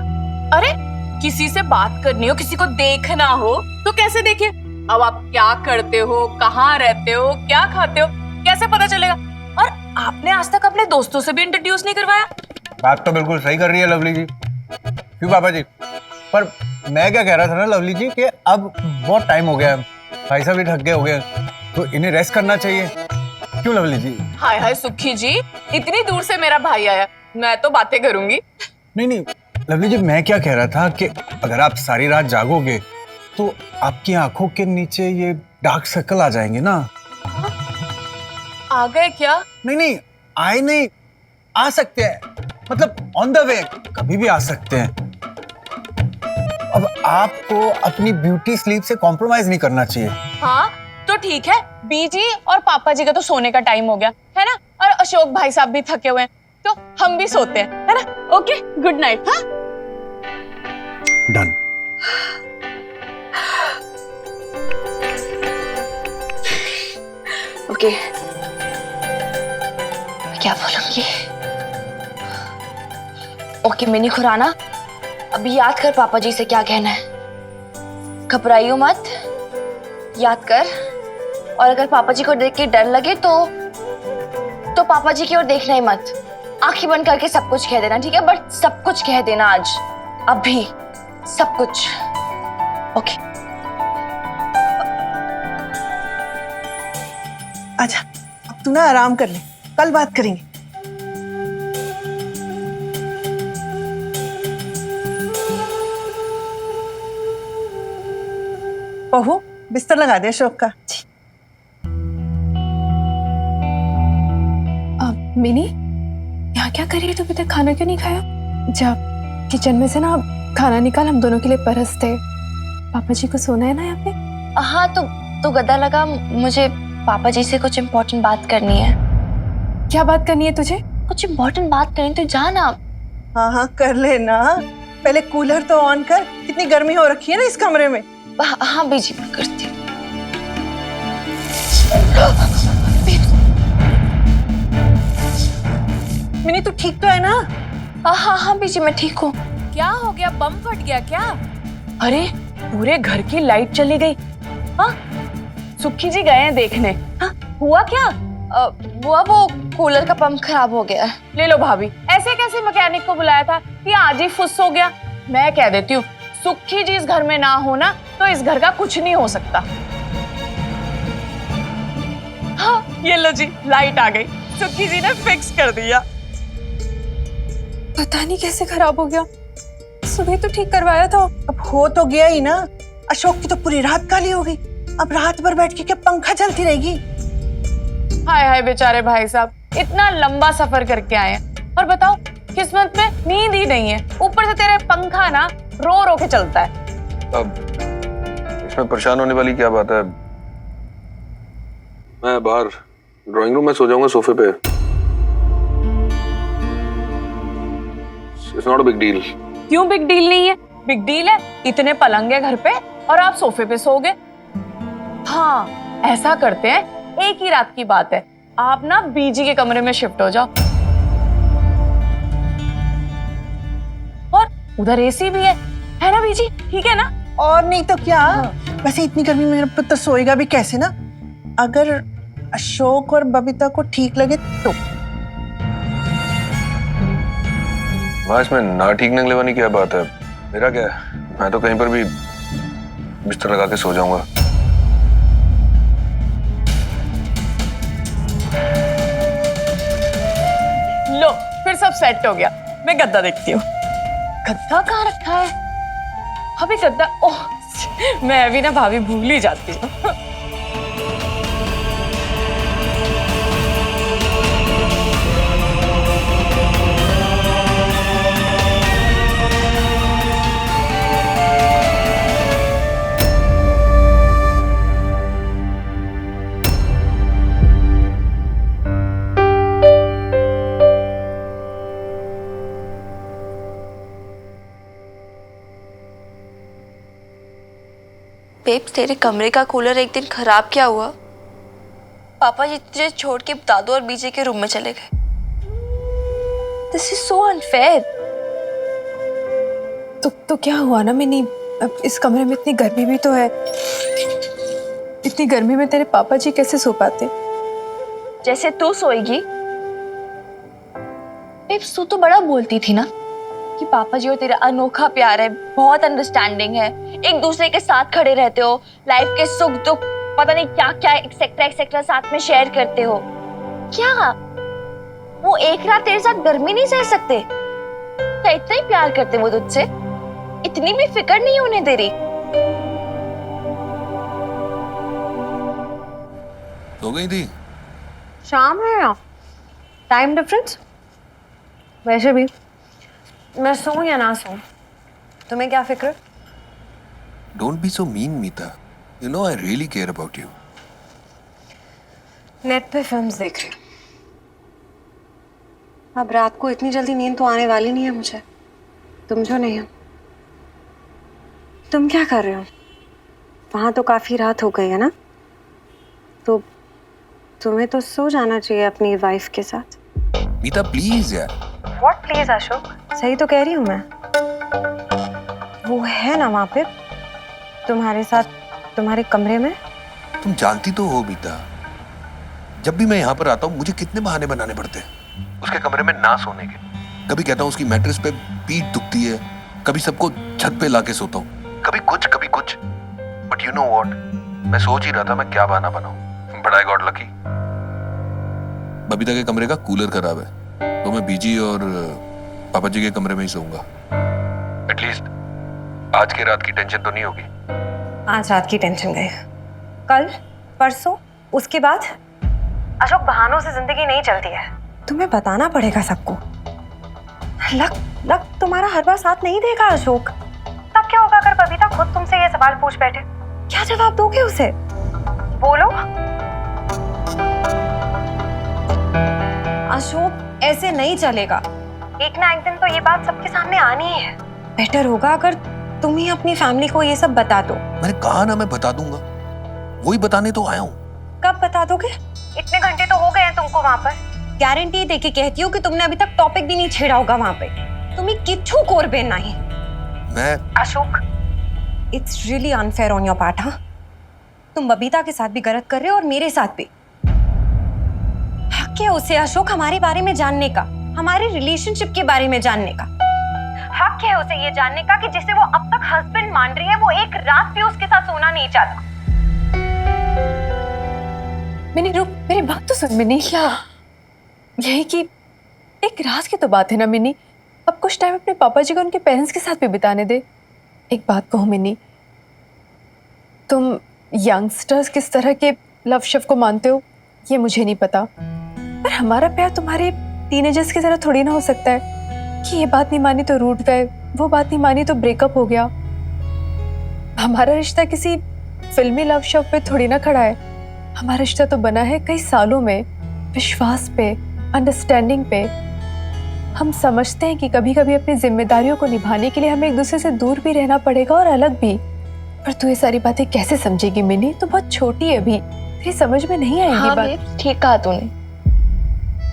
Speaker 11: अरे किसी से बात करनी हो, किसी को देखना हो तो कैसे देखे? अब आप क्या करते हो, कहाँ रहते हो, क्या खाते हो, कैसे पता चलेगा? और आपने आज तक अपने दोस्तों से भी इंट्रोड्यूस नहीं करवाया।
Speaker 14: बात तो बिल्कुल सही कर रही है लवली जी। क्यों पापा जी? पर मैं क्या कह रहा था ना लवली जी कि अब बहुत टाइम हो गया है, भाई साहब भी थक गए हो गए, तो इन्हें रेस्ट करना चाहिए। क्यों लवली जी?
Speaker 11: हाय हाय सुखी जी, इतनी दूर से मेरा भाई आया, मैं तो बातें करूंगी।
Speaker 14: नहीं नहीं लवली जी, मैं क्या कह रहा था कि अगर आप सारी रात जागोगे तो आपकी आंखों के नीचे ये डार्क सर्कल आ जाएंगे ना।
Speaker 11: आ गए क्या?
Speaker 14: नहीं नहीं आए नहीं, आ सकते हैं, मतलब ऑन द वे कभी भी आ सकते हैं। अब आपको अपनी ब्यूटी स्लीप से कॉम्प्रोमाइज नहीं करना चाहिए।
Speaker 11: हाँ तो ठीक है, बीजी और पापा जी का तो सोने का टाइम हो गया है ना, और अशोक भाई साहब भी थके हुए हैं, तो हम भी सोते हैं, है ना? Okay, good night. हाँ
Speaker 14: डन।
Speaker 9: ओके, क्या बोलूंगी? ओके मिनी खुराना, अभी याद कर पापा जी से क्या कहना है। घबराइयो मत, याद कर, और अगर पापा जी को देख के डर लगे तो पापा जी की ओर देखना ही मत, आंखें बंद करके सब कुछ कह देना, ठीक है? बट सब कुछ कह देना आज, अभी सब कुछ। ओके
Speaker 6: आजा, अब तू ना आराम कर ले, कल बात करेंगे। बहू, बिस्तर लगा दे अशोक का।
Speaker 10: मिनी, यहाँ क्या कर रही है तू? अभी तक खाना क्यों नहीं खाया? जा किचन में से ना खाना निकाल, हम दोनों के लिए परसते। पापा जी को सोना है ना यहाँ पे।
Speaker 9: हाँ तो गदा लगा, मुझे पापा जी से कुछ इम्पोर्टेंट बात करनी है।
Speaker 10: क्या बात करनी है तुझे?
Speaker 9: कुछ इम्पोर्टेंट बात करनी, तो जाना।
Speaker 6: हाँ हाँ कर लेना, पहले कूलर तो ऑन कर, कितनी गर्मी हो रखी है ना इस कमरे में।
Speaker 9: हाँ बीजी मैं करती हूँ।
Speaker 6: मिनी तू ठीक तो है ना?
Speaker 9: हाँ बीजी मैं ठीक हूँ।
Speaker 11: क्या हो गया, बम फट गया क्या? अरे पूरे घर की लाइट चली गई। हाँ सुखी जी गए हैं देखने।
Speaker 9: हाँ, हुआ क्या? बुआ वो कूलर का पंप खराब हो गया है।
Speaker 11: ले लो भाभी, ऐसे कैसे मैकेनिक को बुलाया था कि आज ही फुस हो गया। मैं कह देती हूँ सुखी जी इस घर में ना हो ना तो इस घर का कुछ नहीं हो सकता। हाँ ये लो जी, लाइट आ गई, सुखी जी ने फिक्स कर दिया।
Speaker 10: पता नहीं कैसे खराब हो गया, सुबह तो ठीक करवाया था।
Speaker 6: अब हो तो गया ही ना। अशोक की तो पूरी रात काली हो गई, अब रात भर बैठ के क्या पंखा चलती रहेगी?
Speaker 11: हाय हाय बेचारे भाई साहब, इतना लंबा सफर करके आए हैं और बताओ किस्मत में नींद ही नहीं है, ऊपर से तेरे पंखा ना रो रो के चलता है।
Speaker 13: अब इसमें परेशान होने वाली क्या बात है? मैं बाहर ड्राइंग रूम में सो जाऊंगा सोफे पे। It's not a big deal.
Speaker 11: क्यों बिग डील नहीं है? बिग डील है, इतने पलंग है घर पे और आप सोफे पे सोओगे। हाँ ऐसा करते हैं, एक ही रात की बात है, आप ना बीजी के कमरे में शिफ्ट हो जाओ और उधर एसी भी है ना बीजी? ठीक है ना?
Speaker 6: और नहीं तो क्या। वैसे इतनी गर्मी में मेरा पुत्र सोएगा भी कैसे ना? अगर अशोक और बबीता को ठीक लगे तो।
Speaker 13: वहाँ इसमें ना ठीक लगने वाली क्या बात है? मेरा क्या है, मैं तो कहीं पर भी बिस्तर लगा के सो जाऊंगा।
Speaker 11: लो फिर सब सेट हो गया, मैं गद्दा देखती हूँ। गद्दा कहाँ रखा है? अभी गद्दा, ओह मैं अभी ना भाभी भूल ही जाती हूँ।
Speaker 2: बेब्स, तेरे कमरे का कूलर एक दिन खराब क्या हुआ? पापा जी तुझे छोड़ के दादू और बीजे के रूम में चले गए। This is so unfair.
Speaker 10: तो क्या हुआ ना मिनी, अब इस कमरे में इतनी गर्मी भी तो है। इतनी गर्मी में तेरे पापा जी कैसे सो पाते?
Speaker 9: जैसे तू सोएगी। बेब्स तू तो बड़ा बोलती थी ना कि पापा जी और तेरा अनोखा प्यार है, बहुत अंडरस्टैंडिंग है, एक दूसरे के साथ खड़े रहते हो, लाइफ के सुख दुख पता नहीं क्या क्या एक्सेट्रा एक्सेट्रा साथ में शेयर करते हो। क्या वो एक रात तेरे साथ गर्मी नहीं सह सकते? क्या इतना ही प्यार करते वो तुझसे? इतनी भी फिक्र नहीं होने तेरी?
Speaker 13: सो गई थी?
Speaker 5: शाम है ना, टाइम डिफरेंस। वैसे भी मैं सोऊं या ना सोऊं, तुम्हें क्या फिक्र?
Speaker 13: Don't be so mean, Meeta. You know I really care about you.
Speaker 5: Net पे फिल्म्स देख रही हूँ। अब रात को इतनी जल्दी नींद तो आने वाली नहीं है मुझे। तुम जो नहीं हो, तुम क्या कर रहे हो? वहाँ तो काफी रात हो गई है ना, तो तुम्हें तो सो जाना चाहिए अपनी वाइफ के साथ।
Speaker 13: मीता प्लीज यार।
Speaker 5: What please Ashok? सही तो कह रही हूँ मैं। वो है ना वहाँ पे तुम्हारे साथ, तुम्हारे कमरे में।
Speaker 13: तुम जानती तो हो मीता, जब भी मैं यहाँ पर आता हूँ मुझे कितने बहाने बनाने पड़ते हैं उसके कमरे में ना सोने के। कभी कहता हूँ उसकी मैट्रेस पे पीठ दुखती है, कभी सबको छत पे लाके सोता हूँ, कभी कुछ। बट यू नो व्हाट, मैं सोच ही रहा था मैं क्या बहाना बनाऊं। But I got lucky. Babita के कमरे का कूलर खराब है तो मैं बीजी और पापा जी के कमरे में ही सोऊंगा। एटलीस्ट आज की रात की टेंशन तो नहीं होगी।
Speaker 5: आज रात की टेंशन गई, कल परसों उसके बाद। अशोक बहानों से जिंदगी नहीं चलती है, तुम्हें बताना पड़ेगा सबको। लक तुम्हारा हर बार साथ नहीं देगा अशोक। तब क्या होगा अगर बबीता खुद तुमसे ये सवाल पूछ बैठे? क्या जवाब दोगे उसे? बोलो। अशोक ऐसे नहीं चलेगा, एक ना एक दिन तो ये बात सबके सामने आनी ही है। बेटर होगा अगर तुम ही अपनी फैमिली को ये सब बता दो।
Speaker 13: मैंने कहा ना मैं बता दूंगा, वही बताने तो आया हूँ।
Speaker 5: कब बता दोगे? इतने घंटे तो हो गए हैं तुमको वहाँ पर। गारंटी दे के कहती हूँ कि तुमने अभी तक टॉपिक भी नहीं छेड़ा होगा वहाँ पे। तुम्हें किच्छू कोरबे नहीं।
Speaker 13: मैं
Speaker 5: Ashok, it's really unfair on your part. हाँ, तुम बबीता के साथ भी गलत कर रहे हो और मेरे साथ भी। हक है उसे अशोक हमारे बारे में जानने का, हमारे रिलेशनशिप के बारे में जानने का। हक है उसे ये जानने का कि जिसे वो अब तक हस्बैंड मान रही है वो एक रात भी उसके साथ सोना नहीं चाहता।
Speaker 10: मिनी रुक, मेरी बात तो सुन मिनी। क्या? यही कि एक राज की तो बात है ना मिनी, अब कुछ टाइम अपने पापा जी को उनके पेरेंट्स के साथ भी बिताने दे। एक बात कहूँ मिनी, तुम यंगस्टर्स किस तरह के लव शव को मानते हो ये मुझे नहीं पता, पर हमारा प्यार तुम्हारे टीनेजर्स की तरह थोड़ी ना हो सकता है कि ये बात नहीं मानी तो रूठ गए, वो बात नहीं मानी तो ब्रेकअप हो गया। हमारा रिश्ता किसी फिल्मी लव शव पे थोड़ी ना खड़ा है। हमारा रिश्ता तो बना है कई सालों में, विश्वास पे, अंडरस्टैंडिंग पे। हम समझते हैं कि कभी कभी अपनी जिम्मेदारियों को निभाने के लिए हमें एक दूसरे से दूर भी रहना पड़ेगा और अलग भी। पर तू ये सारी बातें कैसे समझेगी मिनी? तू बहुत छोटी है अभी, तेरी समझ में नहीं आएगी
Speaker 9: हाँ
Speaker 10: बात।
Speaker 9: ठीक कहा तूने,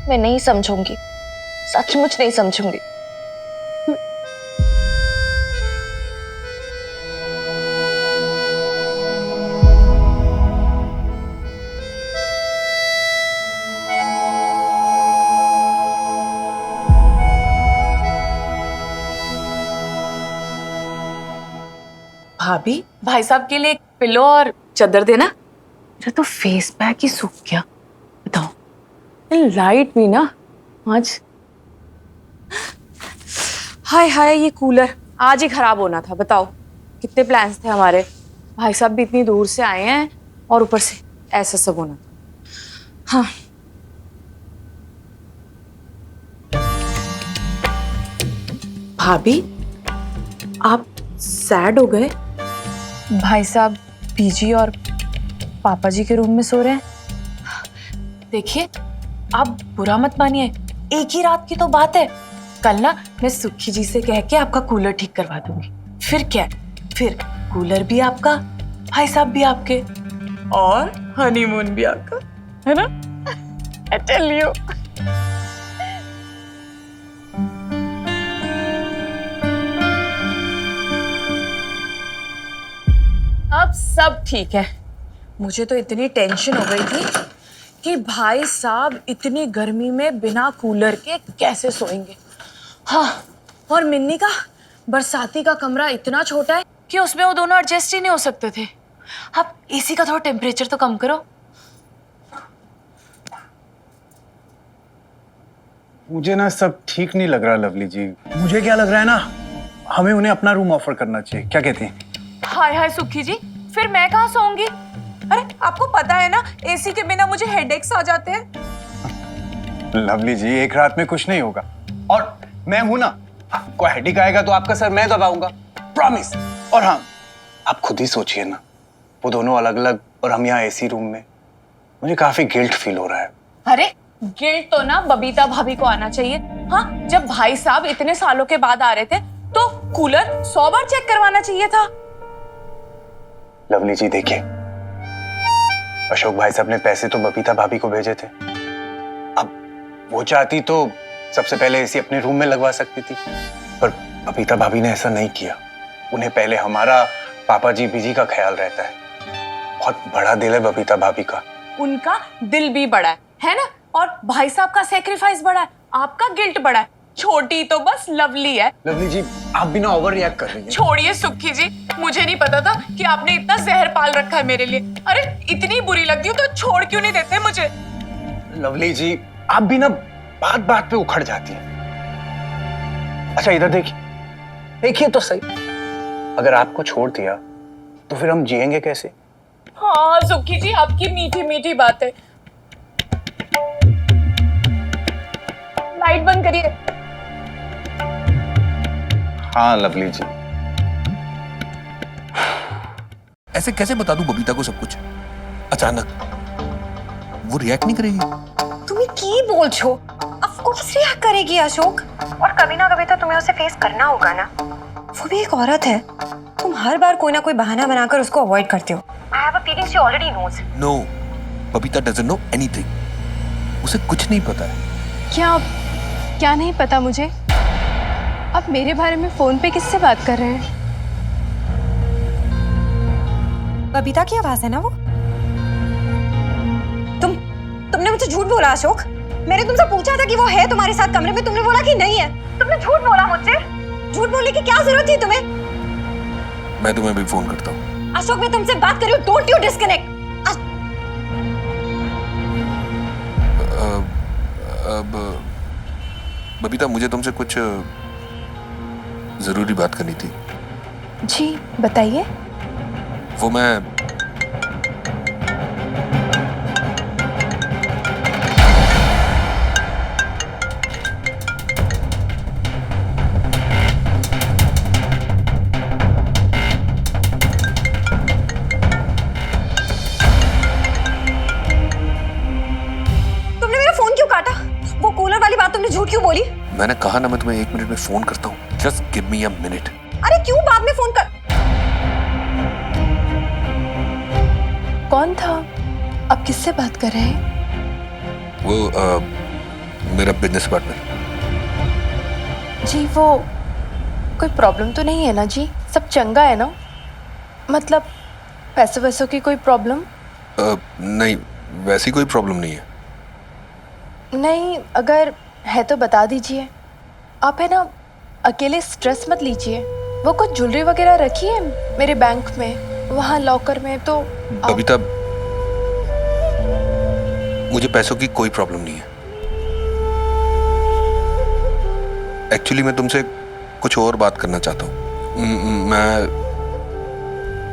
Speaker 9: मैं नहीं समझूंगी, सचमुच नहीं समझूंगी।
Speaker 11: भाभी, भाई साहब के लिए एक पिलो और चादर देना। मेरा तो फेस पैक ही सूख गया, बताओ। लाइट भी ना आज, हाय हाय ये कूलर आज ही खराब होना था। बताओ कितने प्लान्स थे हमारे, भाई साहब भी इतनी दूर से आए हैं और ऊपर से ऐसा सब होना था। हाँ भाभी, आप सैड हो गए? भाई साहब बीजी और पापा जी के रूम में सो रहे हैं। देखिए आप बुरा मत मानिए, एक ही रात की तो बात है। कल ना मैं सुखी जी से कह के आपका कूलर ठीक करवा दूंगी। फिर क्या, फिर कूलर भी आपका, भाई साहब भी आपके, और हनीमून भी आपका, है ना? I tell you। अब सब ठीक है। मुझे तो इतनी टेंशन हो गई थी कि भाई साहब इतनी गर्मी में बिना कूलर के कैसे सोएंगे। हाँ, और मिन्नी का बरसाती का कमरा इतना छोटा है कि उसमें वो दोनों एडजस्ट ही नहीं हो सकते थे। अब एसी का थोड़ा टेम्परेचर तो कम करो।
Speaker 14: मुझे ना सब ठीक नहीं लग रहा लवली जी। मुझे क्या लग रहा है ना, हमें उन्हें अपना रूम ऑफर करना चाहिए। क्या कहती हैं?
Speaker 11: हाय हाय सुखी जी, फिर मैं कहाँ सोऊंगी? अरे आपको पता है ना एसी के बिना मुझे हेडेक्स आ जाते हैं।
Speaker 14: लवली जी एक रात में कुछ नहीं होगा, और मैं हूं ना, आपको हेडेक आएगा तो आपका सर मैं दबाऊंगा, प्रॉमिस। और हाँ, आप खुद ही सोचिए ना, वो दोनों अलग अलग और हम यहाँ एसी रूम में, मुझे काफी गिल्ट फील हो रहा है।
Speaker 11: अरे गिल्ट तो ना बबीता भाभी को आना चाहिए। हाँ, जब भाई साहब इतने सालों के बाद आ रहे थे तो कूलर 100 बार चेक करवाना चाहिए था।
Speaker 14: लवली जी देखिए, अशोक भाई साहब ने पैसे तो बबीता भाभी को भेजे थे। अब वो चाहती तो सबसे पहले एसी अपने रूम में लगवा सकती थी, पर बबीता भाभी ने ऐसा नहीं किया। उन्हें पहले हमारा, पापा जी बीजी का ख्याल रहता है। बहुत बड़ा दिल है बबीता भाभी का।
Speaker 11: उनका दिल भी बड़ा है ना? और भाई साहब का सेक्रीफाइस बड़ा है, आपका गिल्ट बड़ा है। छोटी तो बस लवली है।
Speaker 14: लवली जी आप भी ना ओवर रिएक्ट कर रही हैं।
Speaker 11: छोड़िए सुखी जी, मुझे नहीं पता था कि आपने इतना जहर पाल रखा है मेरे लिए। अरे इतनी बुरी लगती हूँ तो छोड़ क्यों नहीं देते मुझे?
Speaker 14: लवली जी आप भी ना बात बात पे उखड़ जाती हैं। अच्छा इधर देखिए, देखिए तो सही, अगर आपको छोड़ दिया तो फिर हम जिएंगे कैसे?
Speaker 11: हाँ सुखी जी, आपकी मीठी मीठी बात है। लाइट बंद करिए।
Speaker 14: हाँ लवली जी।
Speaker 13: ऐसे कैसे बता दूं बबीता को सब कुछ अचानक? वो रिएक्ट नहीं करेगी।
Speaker 5: तुम्हें की बोल छो? ऑफ कोर्स रिएक्ट करेगी अशोक, और कभी ना कभी तो तुम्हें उसे फेस करना होगा ना। वो भी एक औरत है, तुम हर बार कोई ना कोई बहाना बनाकर उसको अवॉइड करते हो। I have a feeling she already knows.
Speaker 13: No, Babita doesn't know anything. उसे कुछ नहीं पता है।
Speaker 10: क्या नहीं पता मुझे? आप मेरे बारे में फोन पे किससे बात कर रहे हैं?
Speaker 5: बबीता की आवाज है ना वो? मुझे झूठ बोला अशोक। मैंने तुमसे पूछा था कि वो है तुम्हारे साथ कमरे में, तुमने बोला कि नहीं है। तुमने झूठ बोला मुझसे। झूठ बोलने की क्या जरूरत थी तुम्हें?
Speaker 13: मैं तुम्हें भी फोन करता हूँ।
Speaker 5: अशोक मैं तुमसे बात कर रही हूँ, डोंट यू डिस्कनेक्ट।
Speaker 13: अब बबीता, मुझे तुमसे कुछ जरूरी बात करनी थी।
Speaker 10: जी बताइए।
Speaker 13: वो मैं
Speaker 5: तुमने मेरा फोन क्यों काटा? वो कूलर वाली बात तुमने झूठ क्यों बोली?
Speaker 13: मैंने कहा ना, मैं तुम्हें 1 मिनट में फोन करता हूँ। Just give me a minute.
Speaker 5: अरे क्यों बाद में फोन कर?
Speaker 10: कौन था? आप किससे बात कर रहे हैं?
Speaker 13: वो मेरा बिजनेस पार्टनर।
Speaker 10: जी वो कोई प्रॉब्लम तो नहीं है ना जी? सब चंगा है ना? मतलब पैसे वैसों की कोई प्रॉब्लम?
Speaker 13: नहीं, वैसी कोई प्रॉब्लम नहीं है।
Speaker 10: नहीं, अगर है तो बता दीजिए। आप है ना, अकेले स्ट्रेस मत लीजिए। वो कुछ ज्वेलरी वगैरह रखी है मेरे बैंक में, वहाँ लॉकर में, तो
Speaker 13: बबीता, मुझे पैसों की कोई प्रॉब्लम नहीं है। एक्चुअली मैं तुमसे कुछ और बात करना चाहता हूँ।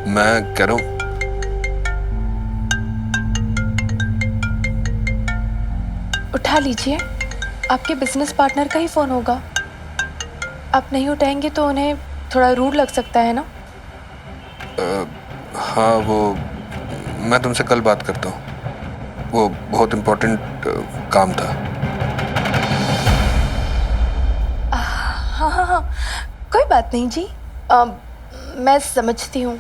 Speaker 13: मैं कह रहा हूँ,
Speaker 10: उठा लीजिए। आपके बिजनेस पार्टनर का ही फ़ोन होगा। आप नहीं उठाएंगे तो उन्हें थोड़ा रूड लग सकता है ना?
Speaker 13: हाँ, वो मैं तुमसे कल बात करता हूँ। वो बहुत इम्पोर्टेंट काम था।
Speaker 10: हाँ हाँ हाँ, कोई बात नहीं जी। मैं समझती हूँ।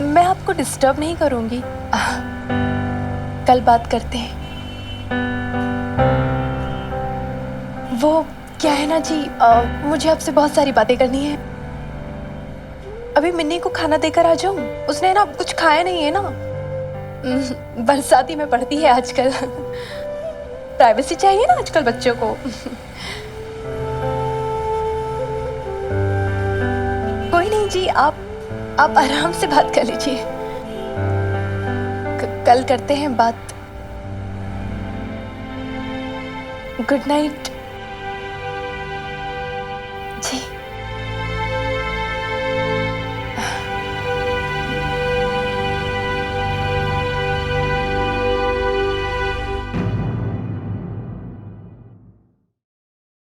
Speaker 10: मैं आपको डिस्टर्ब नहीं करूँगी। कल बात करते हैं। वो क्या है ना जी, मुझे आपसे बहुत सारी बातें करनी है। अभी मिन्नी को खाना देकर आ जाऊं? उसने ना कुछ खाया नहीं है ना। बरसाती में पढ़ती है आजकल। प्राइवेसी चाहिए ना आजकल बच्चों को। कोई नहीं जी, आप आराम से बात कर लीजिए। कल करते हैं बात। Good night.